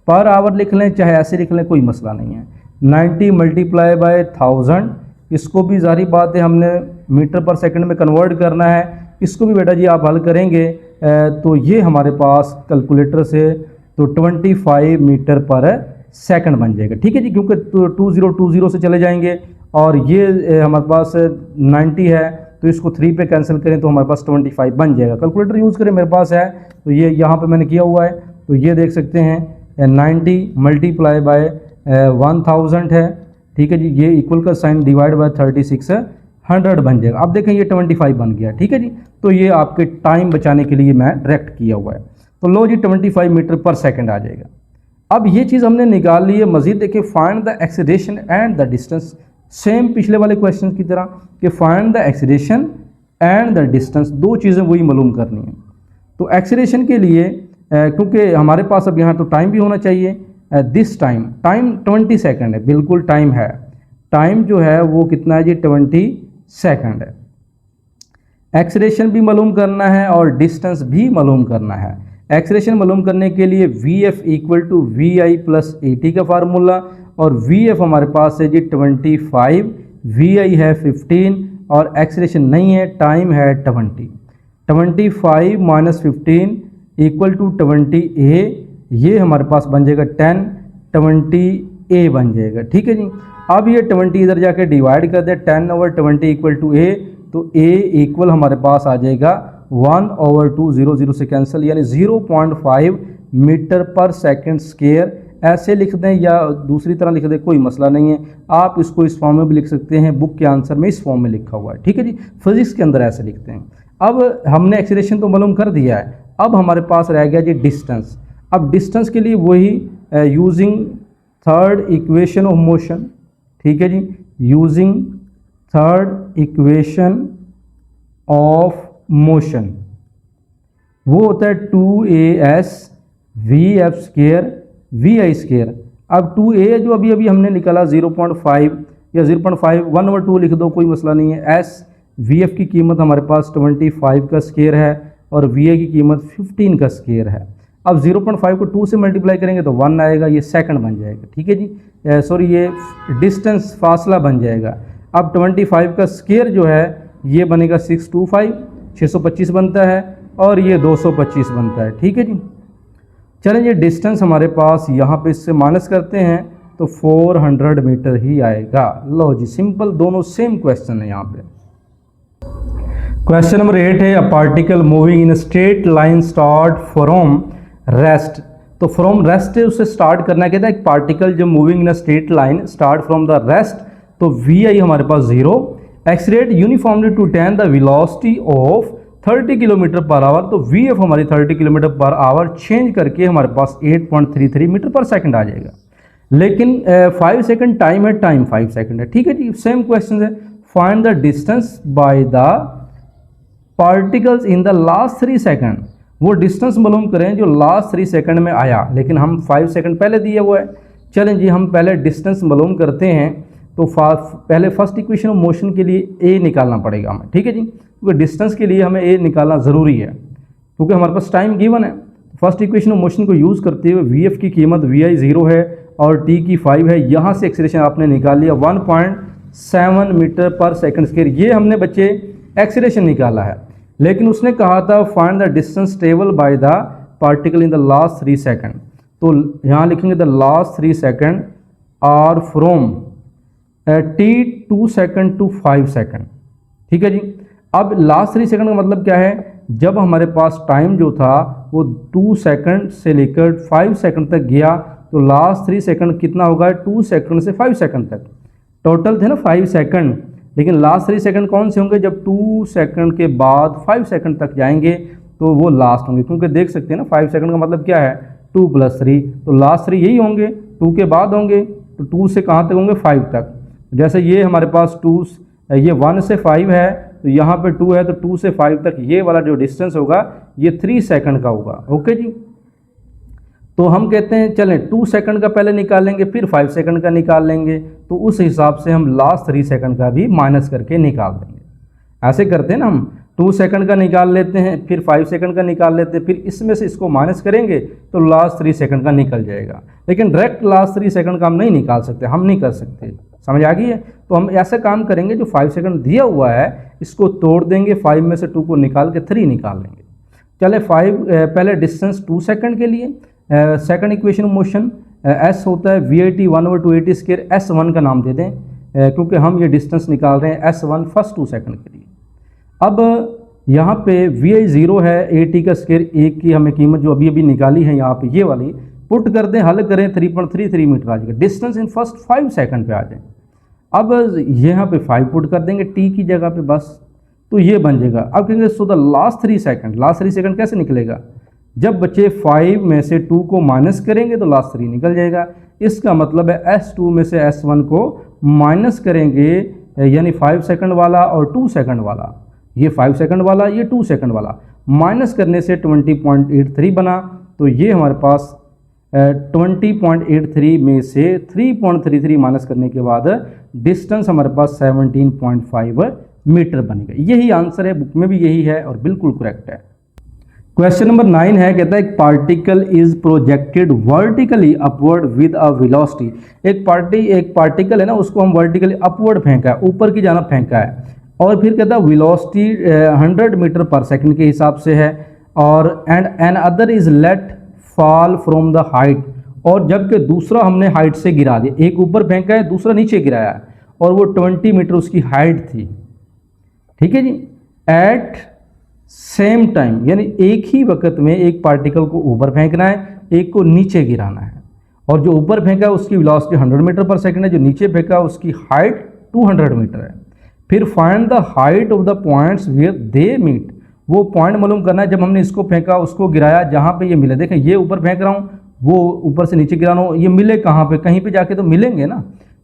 पर आवर लिख लें, चाहे ऐसे लिख लें, कोई मसला नहीं है। 90 मल्टीप्लाई बाय 1000, इसको भी जारी बात है हमने मीटर पर सेकंड में कन्वर्ट करना है, इसको भी बेटा जी आप हल करेंगे तो ये हमारे पास कैलकुलेटर से तो 25 मीटर पर सेकंड बन जाएगा, ठीक है जी। क्योंकि 20 से चले जाएंगे और ये हमारे पास 90 है, तो इसको 3 पे कैंसिल करें तो हमारे पास 25 बन जाएगा। कैलकुलेटर यूज़ करें, मेरे पास है, तो ये यहाँ पे मैंने किया हुआ है, तो ये देख सकते हैं 90 मल्टीप्लाई बाय 1000 है, ठीक है जी, ये इक्वल का साइन डिवाइड बाय 3600 बन जाएगा। अब देखें ये 25 बन गया, ठीक है जी। तो ये आपके टाइम बचाने के लिए मैं डायरेक्ट किया हुआ है। तो लो जी 25 मीटर पर सेकंड आ जाएगा। अब ये चीज़ हमने निकाल ली है। मजीद देखिए, find the acceleration and the distance, same पिछले वाले क्वेश्चन की तरह कि find the acceleration and the distance, दो चीज़ें वही मालूम करनी है। तो एक्सीलरेशन के लिए क्योंकि हमारे पास अब यहाँ तो टाइम भी होना चाहिए, दिस टाइम 20 सेकंड है, बिल्कुल टाइम है, टाइम जो है वो कितना है जी 20 सेकंड है। एक्सीलरेशन भी मालूम करना है और डिस्टेंस भी मालूम करना है। एक्सीलरेशन मालूम करने के लिए Vf equal to VI plus AT का फार्मूला, और Vf हमारे पास है जी 25, VI है 15 और एक्सीलरेशन नहीं है, टाइम है 20। 25 माइनस 15 इक्वल टू 20A, ये हमारे पास बन जाएगा 10, 20A बन जाएगा, ठीक है जी। अब ये 20 इधर जाके डिवाइड कर दे, 10 ओवर 20 इक्वल टू A, तो A इक्वल हमारे पास आ जाएगा 1/2, 0 0 से कैंसिल, यानी 0.5 मीटर पर सेकंड स्क्वायर। ऐसे लिख दें या दूसरी तरह लिख दें, कोई मसला नहीं है। आप इसको इस फॉर्म में भी लिख सकते हैं, बुक के आंसर में इस फॉर्म में लिखा हुआ है, ठीक है जी। फिजिक्स के अंदर ऐसे लिखते हैं। अब हमने एक्सीलरेशन तो मालूम कर दिया है, अब हमारे पास रह गया जी डिस्टेंस। अब डिस्टेंस के लिए वही using third equation of motion, ठीक है जी, using third equation of motion, वो होता है 2AS VF square VI square. अब 2A जो अभी अभी हमने निकाला 0.5 या 0.5, 1/2 लिख दो, कोई मसला नहीं है। S VF की कीमत हमारे पास 25 का स्क्वायर है और VI की कीमत 15 का स्क्वायर है। अब 0.5 को 2 से मल्टीप्लाई करेंगे तो 1 आएगा, ये सेकंड बन जाएगा, ठीक है जी। सॉरी, ये डिस्टेंस फासला बन जाएगा। अब 25 का स्क्वायर जो है ये बनेगा 625, 625 बनता है, और ये 225 बनता है, ठीक है जी। चलें, ये डिस्टेंस हमारे पास यहाँ पे इससे माइनस करते हैं तो 400 मीटर ही आएगा। लो जी, सिंपल, दोनों सेम क्वेश्चन है यहाँ पे। क्वेश्चन नंबर 8 है, a particle moving in straight line start from rest. तो फ्रॉम रेस्ट है, उससे स्टार्ट करना कहता है। एक पार्टिकल जो moving in a straight line start from the rest, तो VI हमारे पास 0, accelerate uniformly to attain the velocity of 30 kilometre per hour, तो VF हमारी 30 किलोमीटर पर आवर चेंज करके हमारे पास 8.33 मीटर पर सेकंड आ जाएगा। लेकिन 5 सेकंड टाइम है, टाइम 5 सेकंड है, ठीक है जी। सेम क्वेश्चन है, find the distance by the particles in the last 3 second. वो डिस्टेंस मालूम करें जो लास्ट 3 सेकंड में आया, लेकिन हम 5 सेकंड पहले दिया हुआ है। चलें जी, हम पहले डिस्टेंस मालूम करते हैं। तो पहले फर्स्ट इक्वेशन ऑफ मोशन के लिए A निकालना पड़ेगा हमें, ठीक है जी, क्योंकि डिस्टेंस के लिए हमें A निकालना ज़रूरी है, क्योंकि हमारे पास टाइम गिवन है। फर्स्ट इक्वेशन ऑफ मोशन को यूज़ करते हुए VF की कीमत VI 0 है और T की 5 है। यहाँ से एक्सीलरेशन आपने निकाल लिया 1.7 मीटर पर सेकंड स्क्वायर। ये हमने बच्चे एक्सीलरेशन निकाला है, लेकिन उसने कहा था find the distance travel by the particle in the last 3 second. तो यहाँ लिखेंगे the last 3 second are from T 2 second to 5 second, ठीक है जी। अब लास्ट 3 सेकंड का मतलब क्या है, जब हमारे पास टाइम जो था वो 2 सेकंड से लेकर 5 सेकंड तक गया, तो लास्ट 3 सेकंड कितना होगा, 2 सेकंड से 5 सेकंड तक। टोटल थे ना 5 सेकंड, लेकिन लास्ट 3 सेकंड कौन से होंगे, जब 2 सेकंड के बाद 5 सेकंड तक जाएंगे तो वो लास्ट होंगे। क्योंकि देख सकते हैं ना 5 सेकंड का मतलब क्या है, 2 + 3, तो लास्ट 3 यही होंगे, 2 के बाद होंगे, तो 2 से कहाँ तक होंगे, 5 तक। जैसे ये हमारे पास 2, ये 1 से 5 है, तो यहाँ पे 2 है, तो 2 से 5 तक ये वाला जो डिस्टेंस होगा ये 3 सेकंड का होगा, ओके जी। तो हम कहते हैं चलें 2 सेकंड का पहले निकालेंगे, फिर 5 सेकंड का निकाल लेंगे, तो उस हिसाब से हम लास्ट 3 सेकंड का भी माइनस करके निकाल देंगे। ऐसे करते हैं ना, हम 2 सेकंड का निकाल लेते हैं, फिर 5 सेकंड का निकाल लेते हैं, फिर इसमें से इसको माइनस करेंगे तो लास्ट 3 सेकंड का निकल जाएगा। लेकिन डायरेक्ट लास्ट 3 सेकंड का हम नहीं निकाल सकते, हम नहीं कर सकते, समझ आ गई है। तो हम ऐसा काम करेंगे, जो 5 सेकंड दिया हुआ है इसको तोड़ देंगे, 5 में से 2 को निकाल के 3 निकाल लेंगे। चले 5 पहले डिस्टेंस 2 सेकंड के लिए second equation of motion S होता है VAT 1/2AT स्क्वायर। S1 का नाम दे दें क्योंकि हम ये डिस्टेंस निकाल रहे हैं S1 फर्स्ट 2 सेकंड के लिए। अब यहाँ पे VI 0 है, AT का स्क्वायर 1 की हमें कीमत जो अभी अभी निकाली है यहाँ पे ये वाली, पुट कर दें, हल करें, 3.33 मीटर आ जाएगा। डिस्टेंस इन फर्स्ट 5 सेकंड पे आ जाए। अब यहाँ पे 5 पुट कर देंगे टी की जगह पे बस, तो ये बन जाएगा। अब कहेंगे so the last 3 second, last 3 second कैसे निकलेगा? जब बच्चे 5 में से 2 को माइनस करेंगे तो लास्ट 3 निकल जाएगा। इसका मतलब है S2 में से S1 को माइनस करेंगे, यानी 5 सेकंड वाला और 2 सेकंड वाला, ये 5 सेकंड वाला, ये 2 सेकंड वाला, माइनस करने से 20.83 बना। तो ये हमारे पास 20.83 में से 3.33 माइनस करने के बाद डिस्टेंस हमारे पास 17.5 मीटर बनेगा। यही आंसर है, बुक में भी यही है और बिल्कुल करेक्ट है। क्वेश्चन नंबर 9 है, कहता है एक particle is projected vertically upward with a velocity. एक पार्टिकल है ना, उसको हम वर्टिकली अपवर्ड फेंका है, ऊपर की जाना फेंका है, और फिर कहता है वेलोसिटी 100 मीटर पर सेकंड के हिसाब से है, और and another is let fall from the height, और जबकि दूसरा हमने हाइट से गिरा दिया, एक ऊपर फेंका है, दूसरा नीचे गिराया है, और वो 20 मीटर उसकी हाइट थी। ठीक है जी। एट सेम टाइम, यानी एक ही वक्त में एक पार्टिकल को ऊपर फेंकना है, एक को नीचे गिराना है, और जो ऊपर फेंका है उसकी वेलोसिटी 100 मीटर पर सेकंड है, जो नीचे फेंका उसकी हाइट 200 मीटर है। फिर find the height of the points where they meet, वो पॉइंट मालूम करना है जब हमने इसको फेंका, उसको गिराया, जहाँ पे ये मिले। देखें ये ऊपर फेंक रहा हूँ, वो ऊपर से नीचे गिरा रहा हूँ, ये मिले कहाँ पे? कहीं पे जाके तो मिलेंगे ना,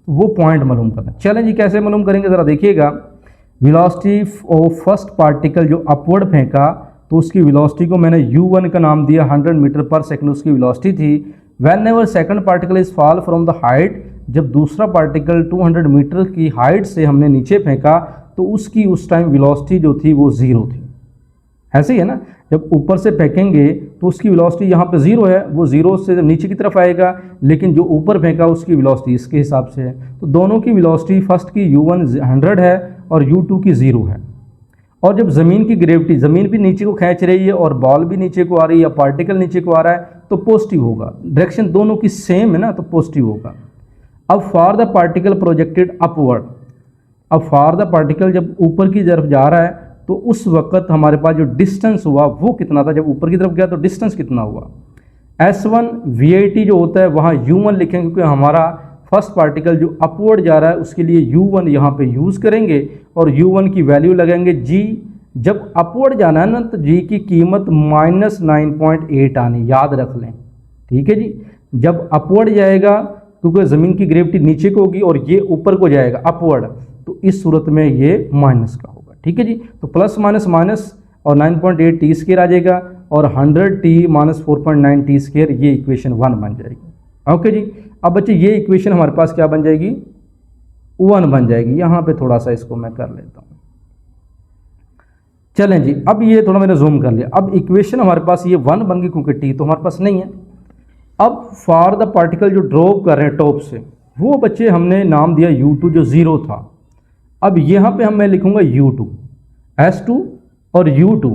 वो पॉइंट मालूम करना। चलें जी, कैसे मालूम करेंगे ज़रा देखिएगा। वेलोसिटी ऑफ फर्स्ट पार्टिकल जो अपवर्ड फेंका, तो उसकी वेलोसिटी को मैंने u1 का नाम दिया, 100 मीटर पर सेकंड उसकी वेलोसिटी थी। When ever second particle is fall from the height, जब दूसरा पार्टिकल 200 मीटर की हाइट से हमने नीचे फेंका, तो उसकी उस टाइम वेलोसिटी जो थी वो 0 थी। ऐसे ही है ना, जब ऊपर से फेंकेंगे तो उसकी वेलोसिटी यहाँ पे 0 है, वो 0 से नीचे की तरफ आएगा, लेकिन जो ऊपर फेंका उसकी वेलोसिटी इसके हिसाब से है। तो दोनों की वेलोसिटी, फर्स्ट की u1 100 है और u2 की 0 है। और जब ज़मीन की ग्रेविटी, ज़मीन भी नीचे को खींच रही है और बॉल भी नीचे को आ रही है या पार्टिकल नीचे को आ रहा है, तो पॉजिटिव होगा। डायरेक्शन दोनों की सेम है ना, तो पॉजिटिव होगा। अब for the particle projected upward, अब फॉर द पार्टिकल जब ऊपर की तरफ जा रहा है, तो उस वक्त हमारे पास जो डिस्टेंस हुआ वो कितना था? जब ऊपर की तरफ गया तो डिस्टेंस कितना हुआ? S1 VIT जो होता है वहाँ u1 लिखेंगे, क्योंकि हमारा फर्स्ट पार्टिकल जो अपवर्ड जा रहा है उसके लिए u1 यहाँ पे यूज़ करेंगे, और u1 की वैल्यू लगाएंगे g। जब अपवर्ड जाना है ना, तो g की कीमत -9.8 आनी, याद रख लें। ठीक है जी। जब अपवर्ड जाएगा, क्योंकि ज़मीन की ग्रेविटी नीचे को होगी और ये ऊपर को जाएगा अपवर्ड, तो इस सूरत में ये माइनस का होगा। ठीक है जी। तो प्लस माइनस माइनस और 9.8 टी स्क्वायर आ जाएगा, और 100t माइनस 4.9 टी स्क्वायर, ये इक्वेशन 1 बन जाएगी। ओके जी। अब बच्चे ये इक्वेशन हमारे पास क्या बन जाएगी? 1 बन जाएगी। यहाँ पे थोड़ा सा इसको मैं कर लेता हूँ। चलें जी, अब ये थोड़ा मैंने जूम कर लिया। अब इक्वेशन हमारे पास ये 1 बन गई, क्योंकि टी तो हमारे पास नहीं है। अब फॉर द पार्टिकल जो ड्रॉप कर रहे हैं टॉप से, वो बच्चे हमने नाम दिया u2 जो 0 था। अब यहाँ पे मैं लिखूंगा u2, S2 और u2,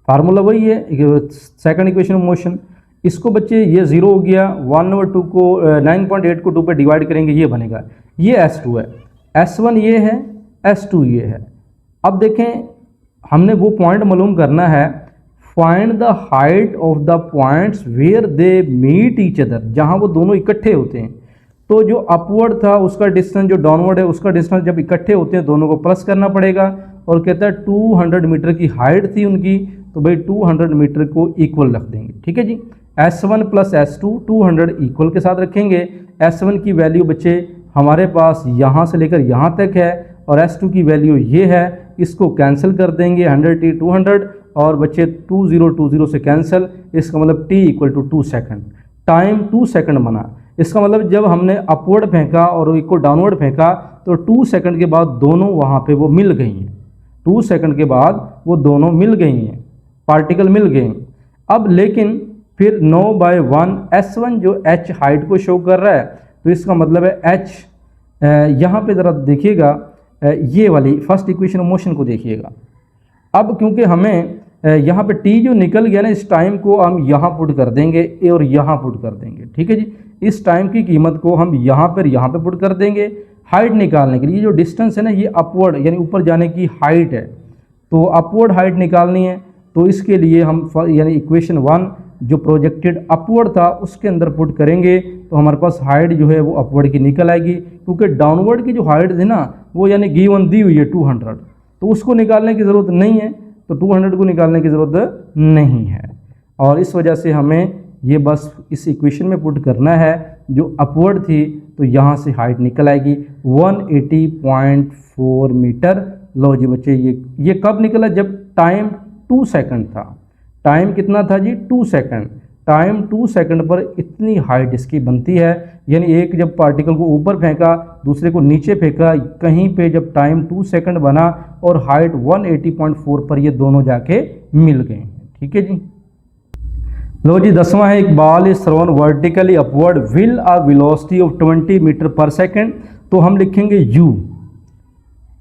फार्मूला वही है, सेकंड इक्वेशन ऑफ मोशन। इसको बच्चे ये 0 हो गया, 1 और 2 को 9.8 को 2 पे डिवाइड करेंगे, ये बनेगा, ये S2 है, S1 ये है, S2 ये है। अब देखें, हमने वो पॉइंट मालूम करना है, find the height of the points where they meet each other, जहाँ वो दोनों इकट्ठे होते हैं। तो जो अपवर्ड था उसका डिस्टेंस, जो डाउनवर्ड है उसका डिस्टेंस, जब इकट्ठे होते हैं दोनों को प्लस करना पड़ेगा। और कहता है 200 मीटर की हाइट थी उनकी, तो भाई 200 मीटर को इक्वल रख देंगे। ठीक है जी। S1 प्लस S2 200 इक्वल के साथ रखेंगे। S1 की वैल्यू बच्चे हमारे पास यहाँ से लेकर यहाँ तक है, और S2 की वैल्यू ये है, इसको कैंसिल कर देंगे, 100t 200, और बच्चे 20 से कैंसिल। इसका मतलब t equal to 2 second, time 2 second बना। इसका मतलब जब हमने अपवर्ड फेंका और एक को डाउनवर्ड फेंका, तो 2 सेकंड के बाद दोनों वहाँ पे वो मिल गई हैं। 2 सेकंड के बाद वो दोनों मिल गई हैं, पार्टिकल मिल गए। अब लेकिन फिर 9/1 S1 जो h हाइट को शो कर रहा है, तो इसका मतलब है h, यहाँ पे ज़रा देखिएगा, ये वाली फर्स्ट इक्वेशन ऑफ मोशन को देखिएगा। अब क्योंकि हमें यहाँ पे t जो निकल गया ना, इस टाइम को हम यहाँ पुट कर देंगे और यहाँ पुट कर देंगे। ठीक है जी। इस टाइम की कीमत को हम यहाँ पे पुट कर देंगे हाइट निकालने के लिए। ये जो डिस्टेंस है ना, ये अपवर्ड यानी ऊपर जाने की हाइट है, तो अपवर्ड हाइट निकालनी है। तो इसके लिए हम यानी इक्वेशन 1 जो प्रोजेक्टेड अपवर्ड था उसके अंदर पुट करेंगे तो हमारे पास हाइट जो है वो अपवर्ड की निकल आएगी, क्योंकि डाउनवर्ड की जो हाइट थी ना वो यानी गिवन दी हुई है 200, तो उसको निकालने की ज़रूरत नहीं है, तो 200 को निकालने की ज़रूरत नहीं है। और इस वजह से हमें ये बस इस इक्वेशन में पुट करना है, जो अपवर्ड थी तो यहाँ से हाइट निकल आएगी 180.4 मीटर। लो जी बच्चे, ये कब निकला? जब टाइम 2 सेकंड था। टाइम कितना था जी? 2 सेकंड। टाइम 2 सेकंड पर इतनी हाइट इसकी बनती है, यानी एक जब पार्टिकल को ऊपर फेंका, दूसरे को नीचे फेंका, कहीं पे जब टाइम 2 सेकंड बना और हाइट 180.4 पर ये दोनों जाके मिल गए हैं। ठीक है जी। लो जी 10वां है, एक ball is thrown vertically upward with a velocity of 20 metre पर सेकंड। तो हम लिखेंगे u,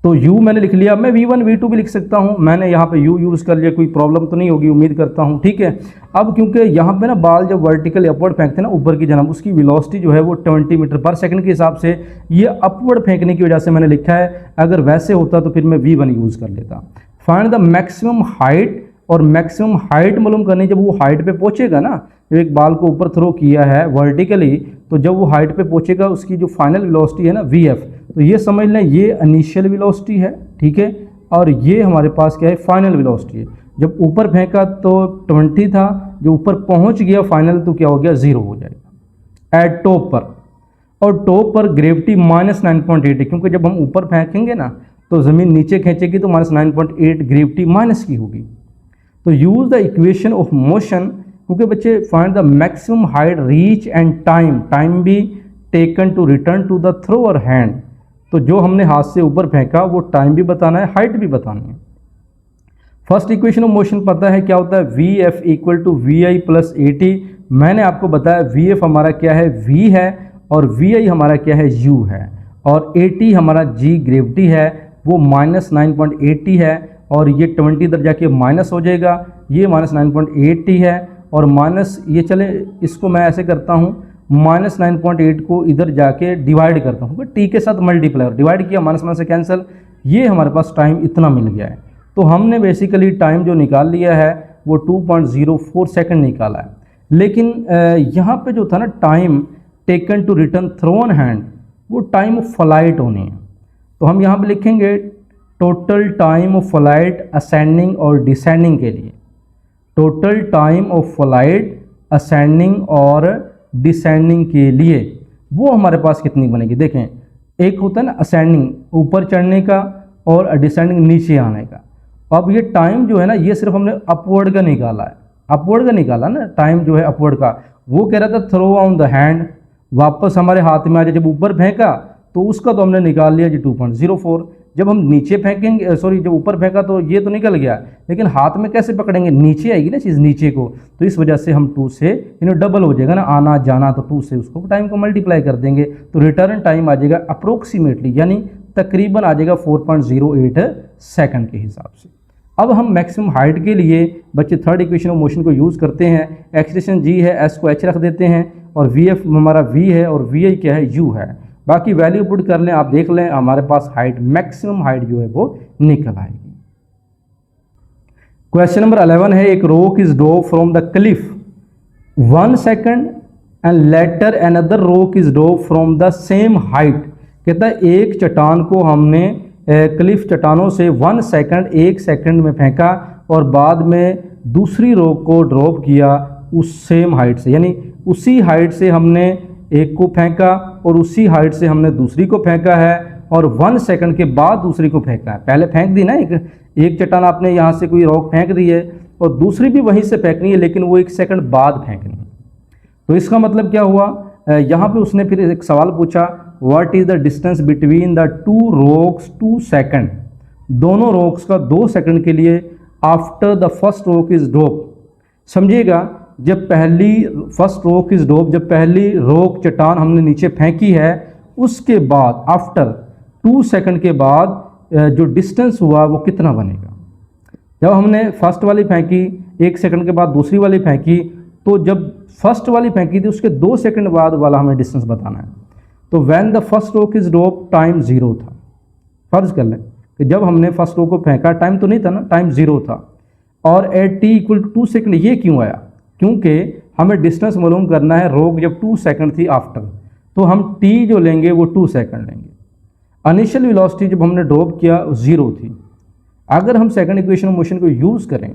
तो u मैंने लिख लिया। मैं v1 v2 भी लिख सकता हूं, मैंने यहाँ पे u यूज़ कर लिया, कोई प्रॉब्लम तो नहीं होगी उम्मीद करता हूं। ठीक है, अब क्योंकि यहाँ पे ना बॉल जब वर्टिकली अपवर्ड फेंकते हैं ना ऊपर की जनाब, उसकी वेलोसिटी जो है वो 20 मीटर पर सेकंड के हिसाब से, ये अपवर्ड फेंकने की वजह से मैंने लिखा है। अगर वैसे होता तो फिर मैं v1 यूज़ कर लेता। फाइंड द मैक्सिमम हाइट, और मैक्सिमम हाइट मालूम करनी, जब वो हाइट पे पहुंचेगा ना, जब एक बाल को ऊपर थ्रो किया है वर्टिकली, तो जब वो हाइट पे पहुंचेगा उसकी जो फाइनल वेलोसिटी है ना vf, तो ये समझ लें ये इनिशियल वेलोसिटी है। ठीक है, और ये हमारे पास क्या है? फाइनल वेलोसिटी है। जब ऊपर फेंका तो 20 था, जो ऊपर पहुंच गया फाइनल तो क्या हो गया? 0 हो जाएगा एट टॉप पर। और टॉप पर ग्रेविटी -9.8 है, क्योंकि जब हम ऊपर फेंकेंगे ना तो ज़मीन नीचे खींचेगी तो -9.8 ग्रेविटी माइनस की होगी। तो use the equation of motion, क्योंकि बच्चे find the maximum height reach and time, time भी taken to return to the thrower hand, तो जो हमने हाथ से ऊपर फेंका वो टाइम भी बताना है, हाइट भी बतानी है। फर्स्ट इक्वेशन ऑफ मोशन पता है क्या होता है? V F equal to V I plus A T. मैंने आपको बताया वी एफ हमारा क्या है? वी है, और वी आई हमारा क्या है? यू है, और ए टी हमारा जी ग्रेविटी है, वो -9.8 है, और ये 20 इधर जाके माइनस हो जाएगा, ये -9.8 है, और माइनस ये चले, इसको मैं ऐसे करता हूँ, -9.8 को इधर जाके डिवाइड करता हूँ, टी के साथ मल्टीप्लाई, डिवाइड किया, माइनस माइनस से कैंसिल, ये हमारे पास टाइम इतना मिल गया है। तो हमने बेसिकली टाइम जो निकाल लिया है वो 2.04 सेकंड निकाला है। लेकिन यहाँ पे जो था ना time taken to return thrown hand, वो टाइम ऑफ फ्लाइट होनी है। तो हम यहाँ पे लिखेंगे total time of flight ascending और डिसेंडिंग के लिए, total time of flight ascending और डिसेंडिंग के लिए वो हमारे पास कितनी बनेगी? देखें, एक होता है ना असेंडिंग ऊपर चढ़ने का, और डिसेंडिंग नीचे आने का। अब ये टाइम जो है ना, ये सिर्फ हमने अपवर्ड का निकाला है, अपवर्ड का निकाला ना टाइम जो है अपवर्ड का। वो कह रहा था थ्रो ऑन द हैंड, वापस हमारे हाथ में आ जाए, जब ऊपर फेंका तो उसका तो हमने निकाल लिया जी 2.04। जब हम नीचे फेंकेंगे, सॉरी जब ऊपर फेंका तो ये तो निकल गया, लेकिन हाथ में कैसे पकड़ेंगे? नीचे आएगी ना चीज़ नीचे को, तो इस वजह से हम 2 से डबल हो जाएगा ना आना जाना, तो 2 से उसको टाइम को मल्टीप्लाई कर देंगे, तो रिटर्न टाइम आ जाएगा अप्रोक्सीमेटली, यानी तकरीबन आ जाएगा 4.08 सेकंड के हिसाब से। अब हम मैक्सिमम हाइट के लिए बच्चे थर्ड इक्वेशन ऑफ मोशन को यूज़ करते हैं। एक्सप्रेशन जी है, एस को एच रख देते हैं, और वी एफ हमारा वी है, और वी आई क्या है? यू है। बाकी वैल्यू पुट कर लें, आप देख लें हमारे पास हाइट, मैक्सिमम हाइट जो है वो निकल आएगी। क्वेश्चन नंबर 11 है, एक rock is drop from the cliff 1 second and later another rock is drop from the same height. कहता है एक चट्टान को हमने क्लिफ चट्टानों से 1 सेकंड, 1 सेकंड में फेंका, और बाद में दूसरी रोक को ड्रॉप किया उस सेम हाइट से, यानी उसी हाइट से हमने एक को फेंका और उसी हाइट से हमने दूसरी को फेंका है, और 1 सेकंड के बाद दूसरी को फेंका है। पहले फेंक दी ना, एक चट्टान आपने यहाँ से कोई रॉक फेंक दी है, और दूसरी भी वहीं से फेंकनी है, लेकिन वो 1 सेकंड बाद फेंकनी है। तो इसका मतलब क्या हुआ? यहाँ पे उसने फिर एक सवाल पूछा, what is the distance between the 2 rocks 2 second, दोनों रॉक्स का 2 सेकंड के लिए after the first rock is drop. समझिएगा, जब पहली फर्स्ट रॉक इज ड्रॉप, जब पहली रॉक चट्टान हमने नीचे फेंकी है, उसके बाद आफ्टर 2 सेकंड के बाद जो डिस्टेंस हुआ वो कितना बनेगा? जब हमने फर्स्ट वाली फेंकी, 1 सेकंड के बाद दूसरी वाली फेंकी, तो जब फर्स्ट वाली फेंकी थी उसके 2 सेकंड बाद वाला हमें डिस्टेंस बताना है। तो when the first rock is drop time 0 था। फर्ज कर लें कि जब हमने फर्स्ट रॉक को फेंका टाइम तो नहीं था ना, टाइम 0 था। और at T equal to 2 second. ये क्यों आया? क्योंकि हमें डिस्टेंस मालूम करना है रोक जब 2 सेकेंड थी आफ्टर, तो हम टी जो लेंगे वो 2 सेकेंड लेंगे। इनिशियल वेलोसिटी जब हमने ड्रॉप किया 0 थी। अगर हम सेकंड इक्वेशन ऑफ मोशन को यूज़ करें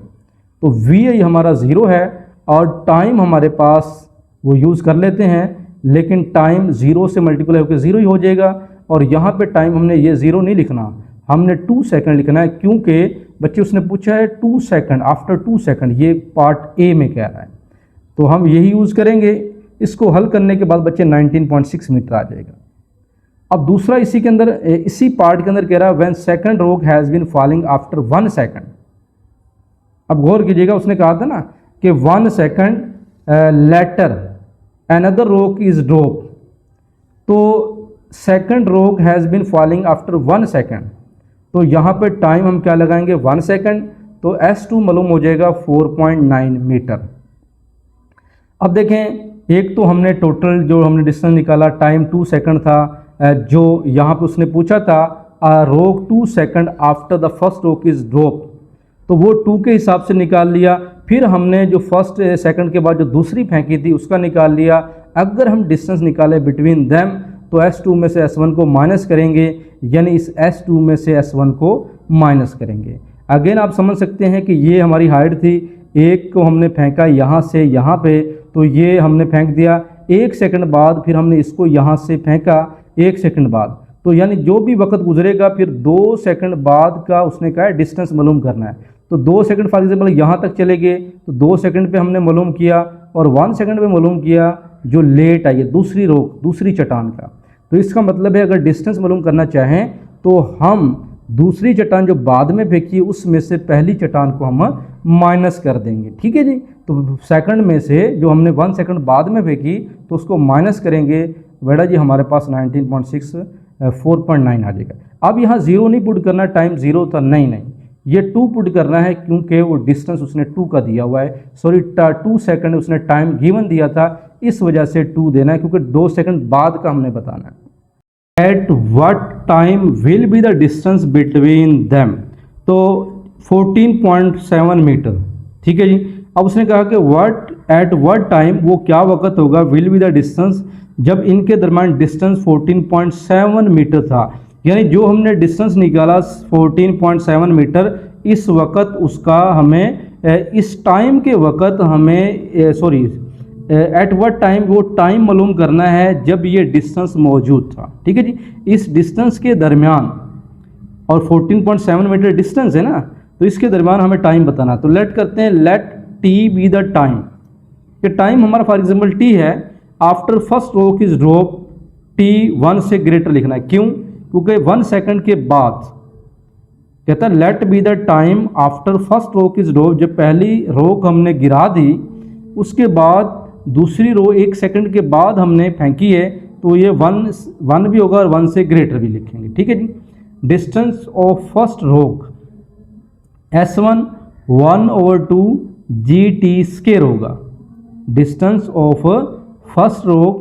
तो वी आई हमारा 0 है और टाइम हमारे पास वो यूज़ कर लेते हैं, लेकिन टाइम 0 से मल्टीप्लाई होकर 0 ही हो जाएगा। और यहाँ पे टाइम हमने ये 0 नहीं लिखना, हमने 2 सेकंड लिखना है, क्योंकि बच्चे उसने पूछा है 2 सेकंड आफ्टर 2 सेकंड, ये पार्ट ए में कह रहा है, तो हम यही यूज़ करेंगे। इसको हल करने के बाद बच्चे 19.6 मीटर आ जाएगा। अब दूसरा इसी के अंदर, इसी पार्ट के अंदर कह रहा है when second rock has been falling after 1 second. अब गौर कीजिएगा, उसने कहा था ना कि 1 second later another rock is drop, तो second rock has been falling after 1 second, तो यहाँ पे टाइम हम क्या लगाएंगे 1 सेकंड, तो S2 मालूम हो जाएगा 4.9 मीटर। अब देखें, एक तो हमने टोटल जो हमने डिस्टेंस निकाला टाइम 2 सेकंड था, जो यहाँ पे उसने पूछा था रोक 2 second after the first rock is drop, तो वो 2 के हिसाब से निकाल लिया। फिर हमने जो फर्स्ट सेकंड के बाद जो दूसरी फेंकी थी उसका निकाल लिया। अगर हम डिस्टेंस निकाले बिटवीन देम तो S2 में से S1 को माइनस करेंगे, यानी इस S2 में से S1 को माइनस करेंगे। अगेन आप समझ सकते हैं कि ये हमारी हाइट थी, एक को हमने फेंका यहाँ से यहाँ पे, तो ये हमने फेंक दिया। 1 सेकंड बाद फिर हमने इसको यहाँ से फेंका 1 सेकंड बाद, तो यानी जो भी वक्त गुजरेगा फिर 2 सेकंड बाद का उसने कहा है डिस्टेंस मालूम करना है। तो 2 सेकंड फॉर एग्जाम्पल यहाँ तक चले गए, तो 2 सेकंड पे हमने मालूम किया और 1 सेकंड पे मालूम किया जो लेट आई है दूसरी रोक दूसरी चट्टान का। तो इसका मतलब है अगर डिस्टेंस मालूम करना चाहें तो हम दूसरी चट्टान जो बाद में फेंकी उसमें से पहली चट्टान को हम माइनस कर देंगे। ठीक है जी, तो सेकंड में से जो हमने 1 सेकंड बाद में फेंकी तो उसको माइनस करेंगे, बेटा जी हमारे पास 19.6 4.9 आ जाएगा। अब यहाँ 0 नहीं पुट करना, टाइम 0 था, नहीं ये 2 पुट करना है, क्योंकि वो डिस्टेंस उसने 2 का दिया हुआ है, सॉरी 2 सेकंड उसने टाइम गिवन दिया था, इस वजह से 2 देना है, क्योंकि 2 सेकंड बाद का हमने बताना है। At what time will be the distance between them, तो 14.7 मीटर। ठीक है जी, अब उसने कहा कि एट व्हाट टाइम, वो क्या वक्त होगा, विल बी द डिस्टेंस, जब इनके दरम्यान डिस्टेंस 14.7 मीटर था, यानी जो हमने डिस्टेंस निकाला 14.7 मीटर, इस वक्त उसका हमें इस टाइम के वक्त हमें सॉरी एट व्हाट टाइम, वो टाइम मालूम करना है जब ये डिस्टेंस मौजूद था। ठीक है जी, इस डिस्टेंस के दरमियान, और 14.7 मीटर डिस्टेंस है ना, तो इसके दरमियान हमें टाइम बताना। तो लेट करते हैं, let T be the time, कि टाइम हमारा फॉर एग्जाम्पल टी है, after first rock is drop T 1 से ग्रेटर लिखना है। क्यों? क्योंकि 1 सेकंड के बाद कहता है let be the time after first rock is drop, जब पहली रोक हमने गिरा दी उसके बाद दूसरी रो 1 सेकंड के बाद हमने फेंकी है, तो ये 1 भी होगा और 1 से ग्रेटर भी लिखेंगे। ठीक है जी, डिस्टेंस ऑफ फर्स्ट रोक S1 1/2 GT स्क्वायर होगा, डिस्टेंस ऑफ फर्स्ट रोक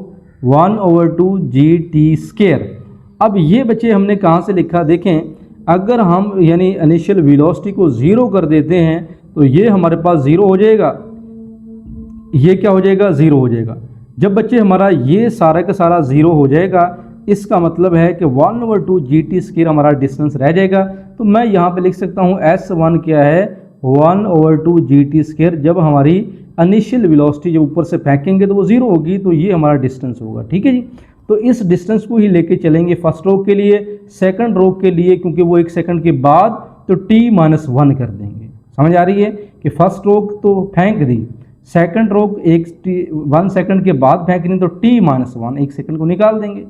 1/2 GT स्क्वायर। अब ये बच्चे हमने कहाँ से लिखा, देखें, अगर हम यानी इनिशियल वेलोसिटी को 0 कर देते हैं तो ये हमारे पास 0 हो जाएगा, ये क्या हो जाएगा 0 हो जाएगा। जब बच्चे हमारा ये सारा का सारा 0 हो जाएगा, इसका मतलब है कि 1/2 GT स्क्वायर हमारा डिस्टेंस रह जाएगा। तो मैं यहाँ पे लिख सकता हूँ S1 क्या है 1/2 GT स्क्वायर। जब हमारी इनिशियल वेलोसिटी जब ऊपर से फेंकेंगे तो वो 0 होगी, तो ये हमारा डिस्टेंस होगा। ठीक है जी, तो इस डिस्टेंस को ही लेके चलेंगे फर्स्ट रोक के लिए, सेकंड रोक के लिए क्योंकि वो 1 सेकंड के बाद, तो T-1 कर देंगे। समझ आ रही है कि फर्स्ट रोक तो फेंक दी, सेकंड रोक 1 सेकंड के बाद फेंक दी, तो T-1 1 सेकंड को निकाल देंगे।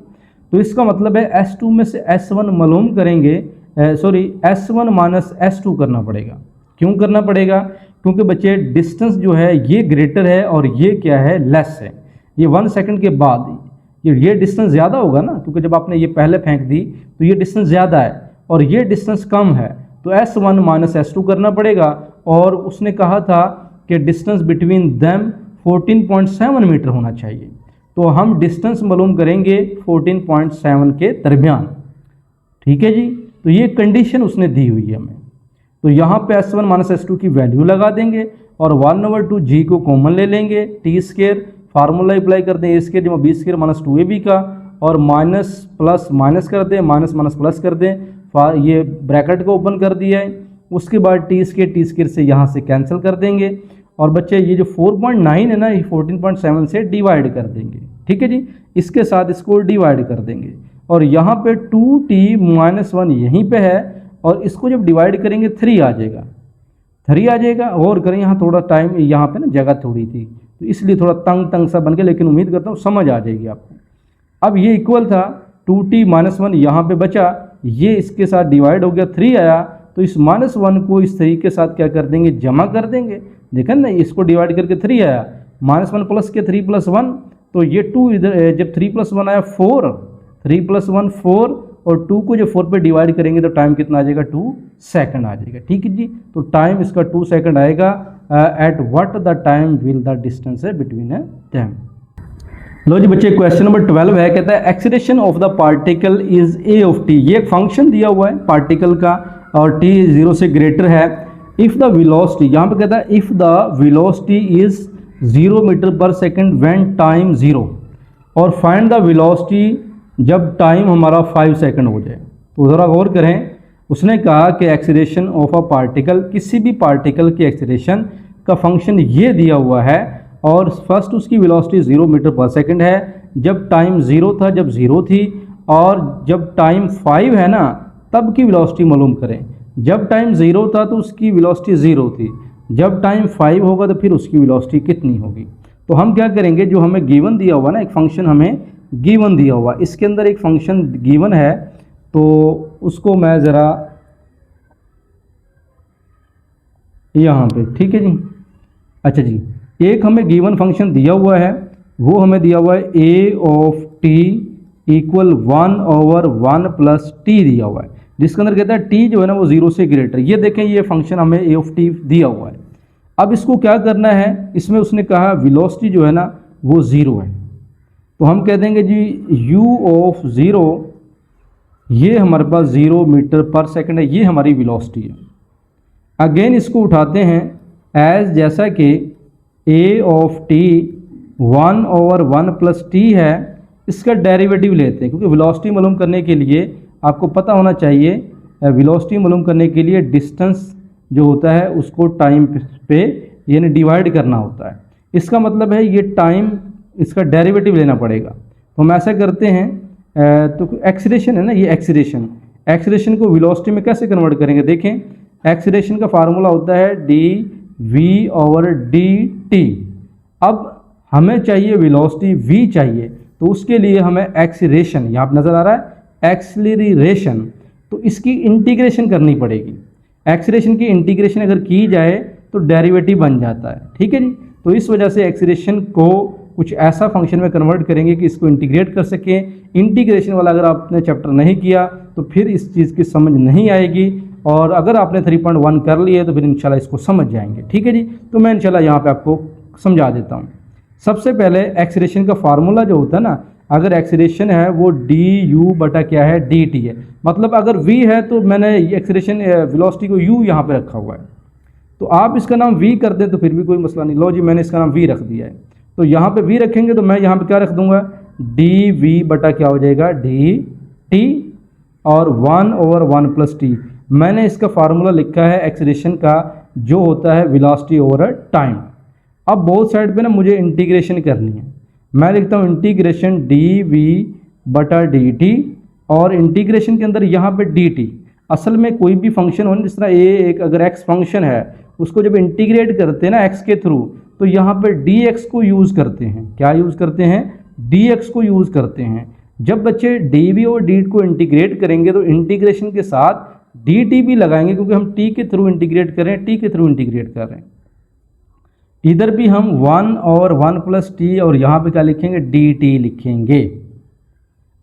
तो इसका मतलब है S2 में से S1 मालूम करेंगे, सॉरी S1 माइनस S2 करना पड़ेगा। क्यों करना पड़ेगा? क्योंकि बच्चे डिस्टेंस जो है ये ग्रेटर है और ये क्या है लेस है। ये 1 सेकंड के बाद ये डिस्टेंस ज़्यादा होगा ना, क्योंकि जब आपने ये पहले फेंक दी तो ये डिस्टेंस ज़्यादा है और ये डिस्टेंस कम है, तो S1 माइनस S2 करना पड़ेगा। और उसने कहा था कि डिस्टेंस बिटवीन देम 14.7 मीटर होना चाहिए, तो हम डिस्टेंस मालूम करेंगे 14.7 के दरमियान। ठीक है जी, तो ये कंडीशन उसने दी हुई है हमें। तो यहाँ पे S1 माइनस S2 की वैल्यू लगा देंगे और 1/2 g को कॉमन ले लेंगे, टी स्केयर फार्मूला अप्लाई कर दें, ए स्केयर जमा बी स्केयर माइनस 2ab का, और माइनस प्लस माइनस कर दें, माइनस माइनस प्लस कर दें, ये ब्रैकेट को ओपन कर दिया है। उसके बाद टी स्केयर से यहाँ से कैंसिल कर देंगे और बच्चे ये जो 4.9 है ना, ये 14.7 से डिवाइड कर देंगे। ठीक है जी, इसके साथ इसको डिवाइड कर देंगे और यहाँ पे 2t-1 यहीं पे है और इसको जब डिवाइड करेंगे 3 आ जाएगा। और करें यहाँ थोड़ा टाइम, यहाँ पे ना जगह थोड़ी थी तो इसलिए थोड़ा तंग सा बन गया, लेकिन उम्मीद करता हूँ समझ आ जाएगी आपको। अब ये इक्वल था 2t-1 यहाँ पे बचा, ये इसके साथ डिवाइड हो गया, 3 आया, तो इस -1 को इस तरीके के साथ क्या कर देंगे, जमा कर देंगे। देखें ना, इसको डिवाइड करके 3 आया, -1 प्लस के 3 + 1, तो ये 2 इधर, जब 3 + 1 आया 4, 3 + 1 4, और 2 को जब 4 पे डिवाइड करेंगे तो टाइम कितना आ जाएगा, 2 सेकंड आ जाएगा। ठीक है जी, तो टाइम इसका 2 सेकंड आएगा। At what the time will the distance है बिटवीन देम। लो जी बच्चे, क्वेश्चन नंबर 12 है, कहता है acceleration of the particle is a of T. ये एक फंक्शन दिया हुआ है पार्टिकल का और t 0 से ग्रेटर है। इफ द वेलोसिटी, यहाँ पे कहता है if the velocity is 0 metre पर सेकंड व्हेन टाइम 0, और फाइंड द वेलोसिटी जब टाइम हमारा 5 सेकंड हो जाए। तो ज़रा गौर करें, उसने कहा कि एक्सीलरेशन ऑफ अ पार्टिकल, किसी भी पार्टिकल की एक्सीलरेशन का फंक्शन ये दिया हुआ है और फर्स्ट उसकी वेलोसिटी 0 मीटर पर सेकंड है जब टाइम 0 था, जब 0 थी, और जब टाइम 5 है ना तब की वेलोसिटी मालूम करें। जब टाइम 0 था तो उसकी वेलोसिटी 0 थी, जब टाइम 5 होगा तो फिर उसकी वेलोसिटी कितनी होगी। तो हम क्या करेंगे, जो हमें गिवन दिया हुआ ना, एक फंक्शन हमें गिवन दिया हुआ, इसके अंदर एक फंक्शन गिवन है, तो उसको मैं ज़रा यहाँ पे, ठीक है जी, अच्छा जी, एक हमें गिवन फंक्शन दिया हुआ है, वो हमें दिया हुआ है a of t equal 1/1 plus t दिया हुआ है, जिसके अंदर कहता है t जो है ना वो 0 से ग्रेटर। ये देखें, ये फंक्शन हमें a ऑफ t दिया हुआ है। अब इसको क्या करना है, इसमें उसने कहा वेलोसिटी जो है ना वो 0 है, तो हम कह देंगे जी u ऑफ 0, ये हमारे पास 0 मीटर पर सेकंड है, ये हमारी वेलोसिटी है। अगेन इसको उठाते हैं एज, जैसा कि a of t 1/1 plus t है, इसका डेरिवेटिव लेते हैं, क्योंकि वेलोसिटी मालूम करने के लिए आपको पता होना चाहिए, वेलोसिटी मालूम करने के लिए डिस्टेंस जो होता है उसको टाइम पे यानी डिवाइड करना होता है। इसका मतलब है ये टाइम, इसका डेरिवेटिव लेना पड़ेगा। तो हम ऐसा करते हैं, तो एक्सीलरेशन है ना, ये एक्सीलरेशन को वेलोसिटी में कैसे कन्वर्ट करेंगे, देखें, एक्सीलरेशन का फार्मूला होता है dv/dt। अब हमें चाहिए वेलोसिटी v चाहिए, तो उसके लिए हमें एक्सीलरेशन, यहाँ पर नज़र आ रहा है एक्सीलरेशन, तो इसकी इंटीग्रेशन करनी पड़ेगी। एक्सीलरेशन की इंटीग्रेशन अगर की जाए तो डेरिवेटिव बन जाता है। ठीक है जी, तो इस वजह से एक्सीलरेशन को कुछ ऐसा फंक्शन में कन्वर्ट करेंगे कि इसको इंटीग्रेट कर सकें। इंटीग्रेशन वाला अगर आपने चैप्टर नहीं किया तो फिर इस चीज़ की समझ नहीं आएगी, और अगर आपने 3.1 कर लिए तो फिर इंशाल्लाह इसको समझ जाएंगे। ठीक है जी, तो मैं इंशाल्लाह यहाँ पे आपको समझा देता हूँ। सबसे पहले एक्सीलरेशन का फार्मूला जो होता है ना, अगर एक्सीलरेशन है वो du/क्या है, dt है, मतलब अगर v है तो मैंने एक्सीलरेशन वेलोसिटी को u यहाँ पे रखा हुआ है, तो आप इसका नाम v कर दें तो फिर भी कोई मसला नहीं। लो जी, मैंने इसका नाम v रख दिया है, तो यहाँ पे v रखेंगे तो मैं यहाँ पे क्या रख दूंगा, dv/क्या हो जाएगा, dt, और 1/1 प्लस t। मैंने इसका फार्मूला लिखा है एक्सीलरेशन का, जो होता है वेलोसिटी ओवर टाइम। अब बोथ साइड पे ना मुझे इंटीग्रेशन करनी है, मैं लिखता हूँ इंटीग्रेशन dv/dt, और इंटीग्रेशन के अंदर यहाँ पे dt, असल में कोई भी फंक्शन हो, जिस तरह एक अगर x फंक्शन है उसको जब इंटीग्रेट करते हैं ना x के थ्रू, तो यहाँ पे dx को यूज़ करते हैं। क्या यूज़ करते हैं, dx को यूज़ करते हैं। जब बच्चे dv और dt को इंटीग्रेट करेंगे तो इंटीग्रेशन के साथ dt भी लगाएंगे, क्योंकि हम t के थ्रू इंटीग्रेट कर रहे हैं, t के थ्रू इंटीग्रेट कर रहे हैं। इधर भी हम 1/1 प्लस t, और यहाँ पे क्या लिखेंगे, dt लिखेंगे।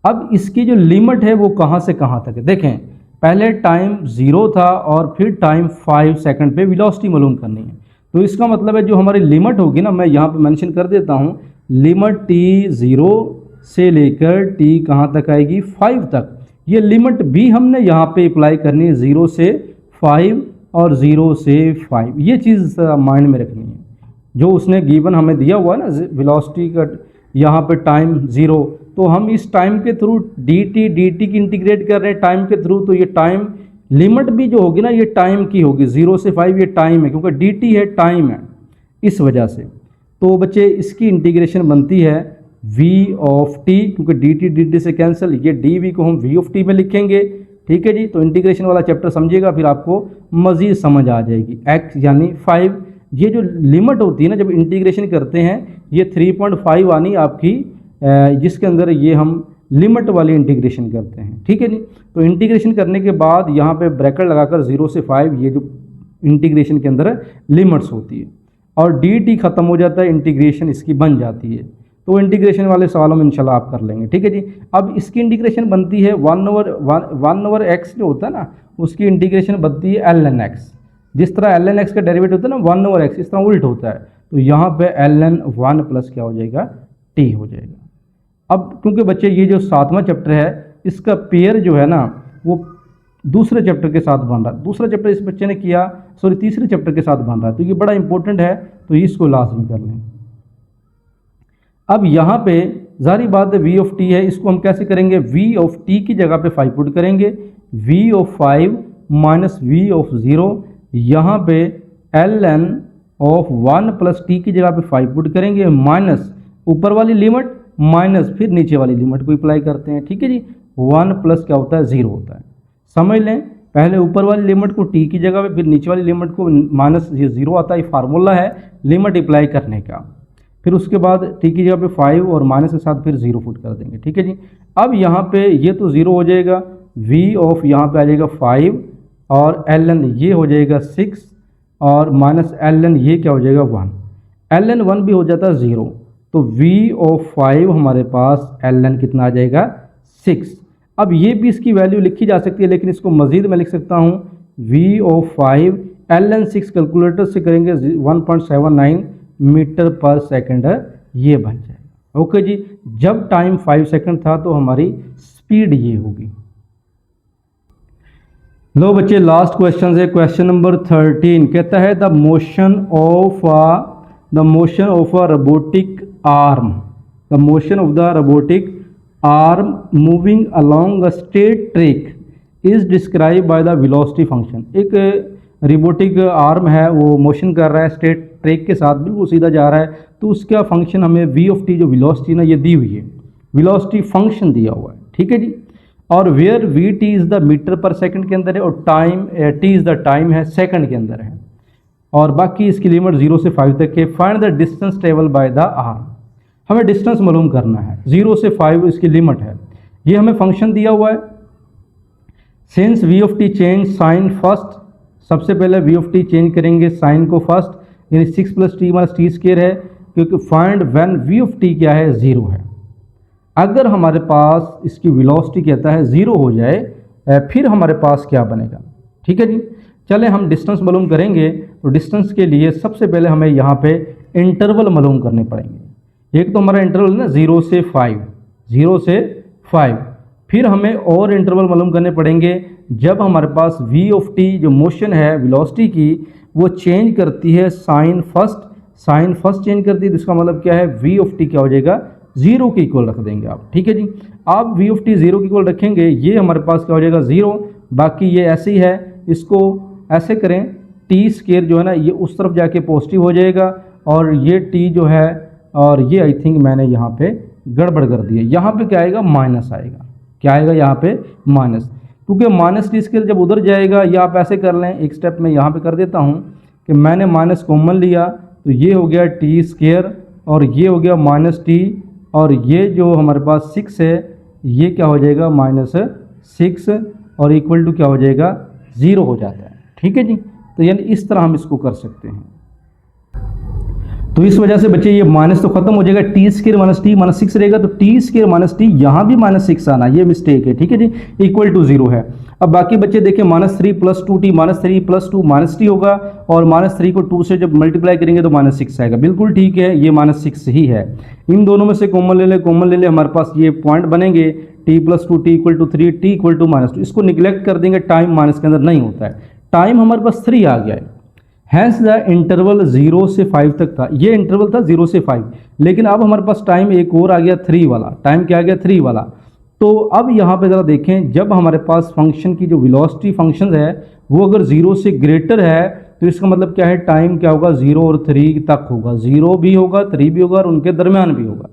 अब इसकी जो लिमिट है वो कहाँ से कहाँ तक है, देखें, पहले टाइम 0 था और फिर टाइम 5 सेकंड पे वेलोसिटी मालूम करनी है, तो इसका मतलब है जो हमारी लिमिट होगी ना, मैं यहाँ पे मेंशन कर देता हूँ, लिमिट t 0 से लेकर t कहाँ तक आएगी, 5 तक। ये लिमिट भी हमने यहाँ पे अप्लाई करनी है, 0 से 5 और 0 से 5, ये चीज़ माइंड में रखनी है। जो उसने गिवन हमें दिया हुआ है ना वेलोसिटी का, यहाँ पे टाइम 0, तो हम इस टाइम के थ्रू dt की इंटीग्रेट कर रहे हैं टाइम के थ्रू, तो ये टाइम लिमिट भी जो होगी ना ये टाइम की होगी, 0 से 5 ये टाइम है, क्योंकि dt है टाइम है, इस वजह से। तो बच्चे इसकी इंटीग्रेशन बनती है v ऑफ t, क्योंकि dt से कैंसिल, ये dv को हम v ऑफ t में लिखेंगे। ठीक है जी, तो इंटीग्रेशन वाला चैप्टर समझिएगा, फिर आपको मज़ीद समझ आ जाएगी। x यानी 5, ये जो लिमिट होती है ना जब इंटीग्रेशन करते हैं, ये 3.5 आनी आपकी, जिसके अंदर ये हम लिमिट वाली इंटीग्रेशन करते हैं। ठीक है जी, तो इंटीग्रेशन करने के बाद यहाँ पे ब्रैकेट लगाकर 0 से 5, ये जो इंटीग्रेशन के अंदर लिमिट्स होती है, और dt खत्म हो जाता है, इंटीग्रेशन इसकी बन जाती है। तो इंटीग्रेशन वाले सवालों में इंशाल्लाह आप कर लेंगे। ठीक है जी, अब इसकी इंटीग्रेशन बनती है 1/x जो होता है ना, उसकी इंटीग्रेशन बनती है ln x। जिस तरह ln x का डेरिवेटिव होता है ना 1/x, इस तरह उल्ट होता है, तो यहाँ पे ln 1 प्लस क्या हो जाएगा, t हो जाएगा। अब क्योंकि बच्चे ये जो 7वां चैप्टर है, इसका पेयर जो है ना वो दूसरे चैप्टर के साथ बन रहा है, दूसरा चैप्टर इस बच्चे ने किया, सॉरी तीसरे चैप्टर के साथ बन रहा है, तो ये बड़ा इंपॉर्टेंट है, तो इसको लाजमी कर लें। अब यहाँ पे जारी बात है v ऑफ t है, इसको हम कैसे करेंगे, v ऑफ t की जगह पे 5 पुट करेंगे, v of 5 minus v of 0, यहाँ पे ln ऑफ 1 प्लस t की जगह पे 5 पुट करेंगे, माइनस ऊपर वाली लिमिट माइनस फिर नीचे वाली लिमिट को अप्लाई करते हैं। ठीक है जी, 1 प्लस क्या होता है, 0 होता है। समझ लें, पहले ऊपर वाली लिमिट को t की जगह पे, फिर नीचे वाली लिमिट को माइनस, ये 0 आता है, ये फार्मूला है लिमिट अप्लाई करने का। फिर उसके बाद t की जगह पे 5 और माइनस के साथ फिर 0 पुट कर देंगे। ठीक है जी, अब यहाँ पे ये तो 0 हो जाएगा, v ऑफ यहाँ पे आ जाएगा 5 और ln ये हो जाएगा 6 और माइनस ln ये क्या हो जाएगा 1, ln 1 भी हो जाता है 0, तो v ऑफ 5 हमारे पास ln कितना आ जाएगा 6। अब ये भी इसकी वैल्यू लिखी जा सकती है, लेकिन इसको मज़ीद मैं लिख सकता हूँ v ऑफ 5 ln 6 कैलकुलेटर से करेंगे 1.79 मीटर पर सेकंड, ये बन जाएगा। ओके जी, जब टाइम 5 सेकंड था तो हमारी स्पीड ये होगी। लो बच्चे, लास्ट क्वेश्चन है, क्वेश्चन नंबर 13 कहता है the motion of a robotic arm, the motion of the robotic arm moving along a straight track is describe by the velocity function. एक रोबोटिक आर्म है, वो मोशन कर रहा है स्ट्रेट ट्रैक के साथ, बिल्कुल सीधा जा रहा है, तो उसका फंक्शन हमें v ऑफ t जो वेलोसिटी ना ये दी हुई है, वेलोसिटी फंक्शन दिया हुआ है। ठीक है जी, और where vt is the metre पर सेकंड के अंदर है, और time t is the time है, सेकंड के अंदर है, और बाकी इसकी लिमिट 0 से 5 तक है। Find the distance travel by the arm, हमें डिस्टेंस मालूम करना है, 0 से 5 इसकी लिमिट है, ये हमें फंक्शन दिया हुआ है। Since v of t change sign first, सबसे पहले v ऑफ t चेंज करेंगे साइन को फर्स्ट, यानी 6 plus T minus T square है, क्योंकि find when v of t क्या है, 0 है। अगर हमारे पास इसकी वेलोसिटी कहता है 0 हो जाए, फिर हमारे पास क्या बनेगा। ठीक है जी, चले हम डिस्टेंस मालूम करेंगे, तो डिस्टेंस के लिए सबसे पहले हमें यहाँ पे इंटरवल मालूम करने पड़ेंगे। एक तो हमारा इंटरवल है ना 0 से 5, 0 से 5, फिर हमें और इंटरवल मालूम करने पड़ेंगे जब हमारे पास v ऑफ t जो मोशन है वेलोसिटी की वो चेंज करती है साइन फर्स्ट चेंज करती है, तो इसका मतलब क्या है, v ऑफ t क्या हो जाएगा, 0 के इक्वल रख देंगे आप। ठीक है जी, आप v ऑफ t 0 के इक्वल रखेंगे, ये हमारे पास क्या हो जाएगा 0, बाकी ये ऐसे ही है, इसको ऐसे करें, t स्क्वायर जो है ना ये उस तरफ जाके पॉजिटिव हो जाएगा, और ये t जो है, और ये आई थिंक मैंने यहाँ पे गड़बड़ कर दी है, यहाँ पे क्या आएगा, माइनस आएगा, क्या आएगा यहाँ पे माइनस, क्योंकि माइनस टी स्क्वायर जब उधर जाएगा, या आप ऐसे कर लें, एक स्टेप में यहाँ पे कर देता हूँ कि मैंने माइनस कॉमन लिया, तो ये हो गया टी स्क्वायर और ये हो गया माइनस टी, और ये जो हमारे पास 6 है ये क्या हो जाएगा -6 और इक्वल टू क्या हो जाएगा 0 हो जाता है। ठीक है जी, तो यानी इस तरह हम इसको कर सकते हैं। तो इस वजह से बच्चे ये माइनस तो खत्म हो जाएगा, T square minus T minus 6 रहेगा, तो टी स्क्वायर माइनस टी यहाँ भी -6 आना, ये मिस्टेक है। ठीक है जी, इक्वल टू 0 है। अब बाकी बच्चे देखें, -3 + 2t -3 + 2 -t होगा, और -3 को 2 से जब मल्टीप्लाई करेंगे तो -6 आएगा। बिल्कुल ठीक है, ये -6 ही है। इन दोनों में से कॉमन ले ले, हमारे पास ये पॉइंट बनेंगे, t + 2t = 3, t = -2। इसको निगलेक्ट कर देंगे, टाइम माइनस के अंदर नहीं होता है। टाइम हमारे पास 3 आ गया है। हैंस द इंटरवल 0 से 5 तक था, ये इंटरवल था 0 से 5, लेकिन अब हमारे पास टाइम एक और आ गया 3 वाला। टाइम क्या आ गया? 3 वाला। तो अब यहाँ पे ज़रा देखें, जब हमारे पास फंक्शन की जो वेलोसिटी फंक्शन है वो अगर 0 से ग्रेटर है तो इसका मतलब क्या है? टाइम क्या होगा? 0 और 3 तक होगा। 0 भी होगा, 3 भी होगा और उनके दरमियान भी होगा।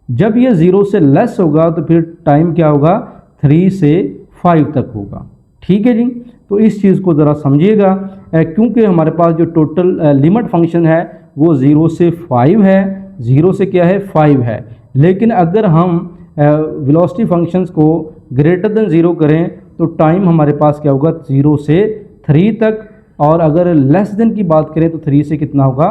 जब ये 0 से लेस होगा तो फिर टाइम क्या होगा? 3 से 5 तक होगा। ठीक है जी, तो इस चीज़ को ज़रा समझिएगा, क्योंकि हमारे पास जो टोटल लिमिट फंक्शन है वो 0 से 5 है। 0 से क्या है? 5 है। लेकिन अगर हम वेलोसिटी फंक्शंस को ग्रेटर देन 0 करें तो टाइम हमारे पास क्या होगा? 0 से 3 तक, और अगर लेस देन की बात करें तो 3 से कितना होगा?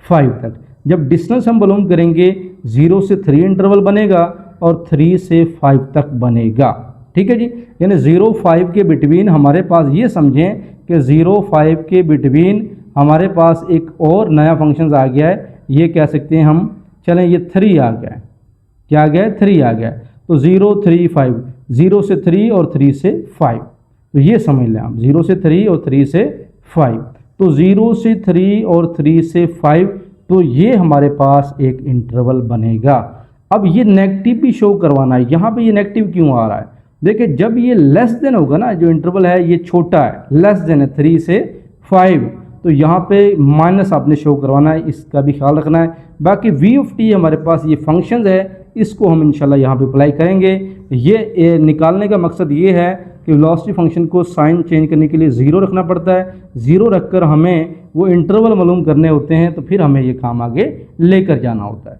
5 तक। जब डिस्टेंस हम मालूम करेंगे 0 से 3 इंटरवल बनेगा और 3 से 5 तक बनेगा। ठीक है जी, यानी 0-5 के बिटवीन हमारे पास, ये समझें कि 0-5 के बिटवीन हमारे पास एक और नया फंक्शन आ गया है। ये कह सकते हैं हम, चलें ये 3 आ गया है। क्या आ गया है? 3 आ गया है। तो 0, 3, 5, 0 से 3 और 3 से 5, तो ये समझ लें आप, 0 से 3 और 3 से 5। तो 0 से 3 और 3 से 5, तो ये हमारे पास एक इंटरवल बनेगा। अब ये नेगेटिव भी शो करवाना है। यहाँ पे ये नेगेटिव क्यों आ रहा है? देखिए, जब ये लेस देन होगा ना, जो इंटरवल है ये छोटा है, लेस देन है 3 से 5, तो यहाँ पे माइनस आपने शो करवाना है, इसका भी ख्याल रखना है। बाकी v ऑफ t हमारे पास ये फंक्शन है, इसको हम इंशाल्लाह यहाँ पे अप्लाई करेंगे। ये निकालने का मकसद ये है कि वेलोसिटी फंक्शन को साइन चेंज करने के लिए 0 रखना पड़ता है। 0 रखकर हमें वो इंटरवल मालूम करने होते हैं, तो फिर हमें ये काम आगे लेकर जाना होता है।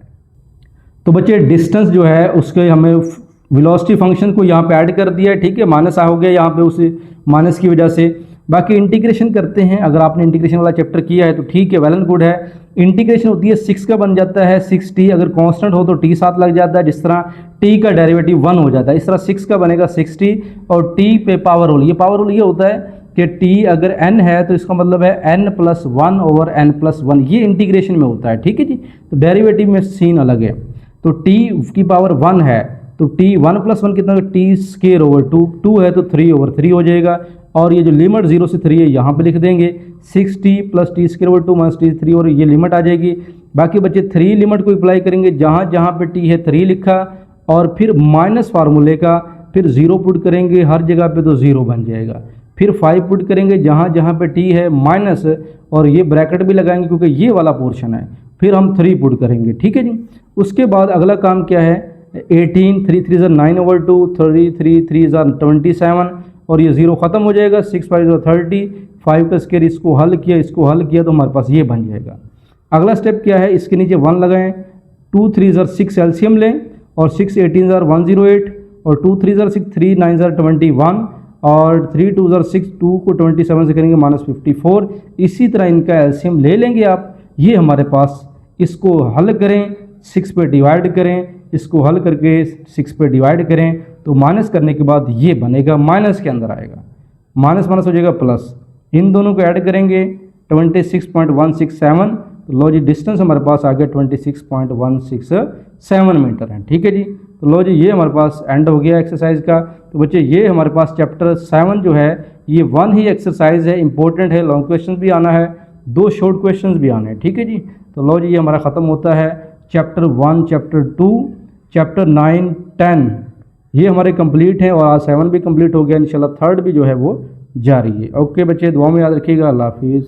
तो बच्चे, डिस्टेंस जो है उसके हमें वेलोसिटी फंक्शन को यहाँ पे ऐड कर दिया है। ठीक है, माइनस आ हो गया यहाँ पे उस माइनस की वजह से। बाकी इंटीग्रेशन करते हैं। अगर आपने इंटीग्रेशन वाला चैप्टर किया है तो ठीक है, वेल एंड गुड है। इंटीग्रेशन होती है 6 का बन जाता है 6t, अगर कांस्टेंट हो तो t साथ लग जाता है, जिस तरह t का डेरिवेटिव 1 हो जाता है, इस तरह 6 का बनेगा 6t, और t पे पावर रूल। ये पावर रूल ये होता है कि t अगर n है तो इसका मतलब है n+1 ओवर n+1, ये इंटीग्रेशन में होता है। ठीक है जी, तो डेरिवेटिव में सीन अलग है। तो t की पावर 1 है तो t 1+1 कितना होगा? t स्क्वायर ओवर 2, 2 है तो 3 ओवर 3 हो जाएगा। और ये जो लिमिट 0 से 3 है यहाँ पे लिख देंगे 6t + t square over 2 - t 3, और ये लिमिट आ जाएगी। बाकी बच्चे 3 लिमिट को अप्लाई करेंगे, जहाँ जहाँ पे t है 3 लिखा, और फिर माइनस फार्मूले का, फिर 0 पुट करेंगे हर जगह पे तो 0 बन जाएगा। फिर 5 पुट करेंगे जहाँ जहाँ पे t है माइनस, और ये ब्रैकेट भी लगाएंगे क्योंकि ये वाला पोर्शन है। फिर हम 3 पुट करेंगे। ठीक है जी, उसके बाद अगला काम क्या है? 18, 3 3 9 ओवर 2, 3 3 3 27, और ये 0 ख़त्म हो जाएगा। 6 5 30, 5 का स्क्वायर, इसको हल किया, इसको हल किया, तो हमारे पास ये बन जाएगा। अगला स्टेप क्या है? इसके नीचे 1 लगाएं, 2 3 6 एलसीएम लें, और 6 18 108, और 2 3 6 3 9 21, और 3 2 6, 2 को 27 से करेंगे -54। इसी तरह इनका एलसीएम ले लेंगे आप। ये हमारे पास, इसको हल करें, 6 पे डिवाइड करें, इसको हल करके 6 पे डिवाइड करें, तो माइनस करने के बाद ये बनेगा, माइनस के अंदर आएगा, माइनस माइनस हो जाएगा प्लस। इन दोनों को ऐड करेंगे 26.167, तो लो जी डिस्टेंस हमारे पास आ गया 26.167 मीटर है। ठीक है जी, तो लो जी ये हमारे पास एंड हो गया एक्सरसाइज का। तो बच्चे, ये हमारे पास चैप्टर 7 जो है ये 1 ही एक्सरसाइज है, इंपॉर्टेंट है, लॉन्ग क्वेश्चन भी आना है, 2 शॉर्ट क्वेश्चन भी आने हैं। ठीक है जी, तो लो जी ये हमारा ख़त्म होता है चैप्टर 1, चैप्टर 2, चैप्टर 9, 10 ये हमारे कंप्लीट हैं, और आज 7 भी कंप्लीट हो गया। इंशाल्लाह 3rd भी जो है वो जारी है। ओके बच्चे, दुआ में याद रखिएगा। अल्लाह हाफिज़।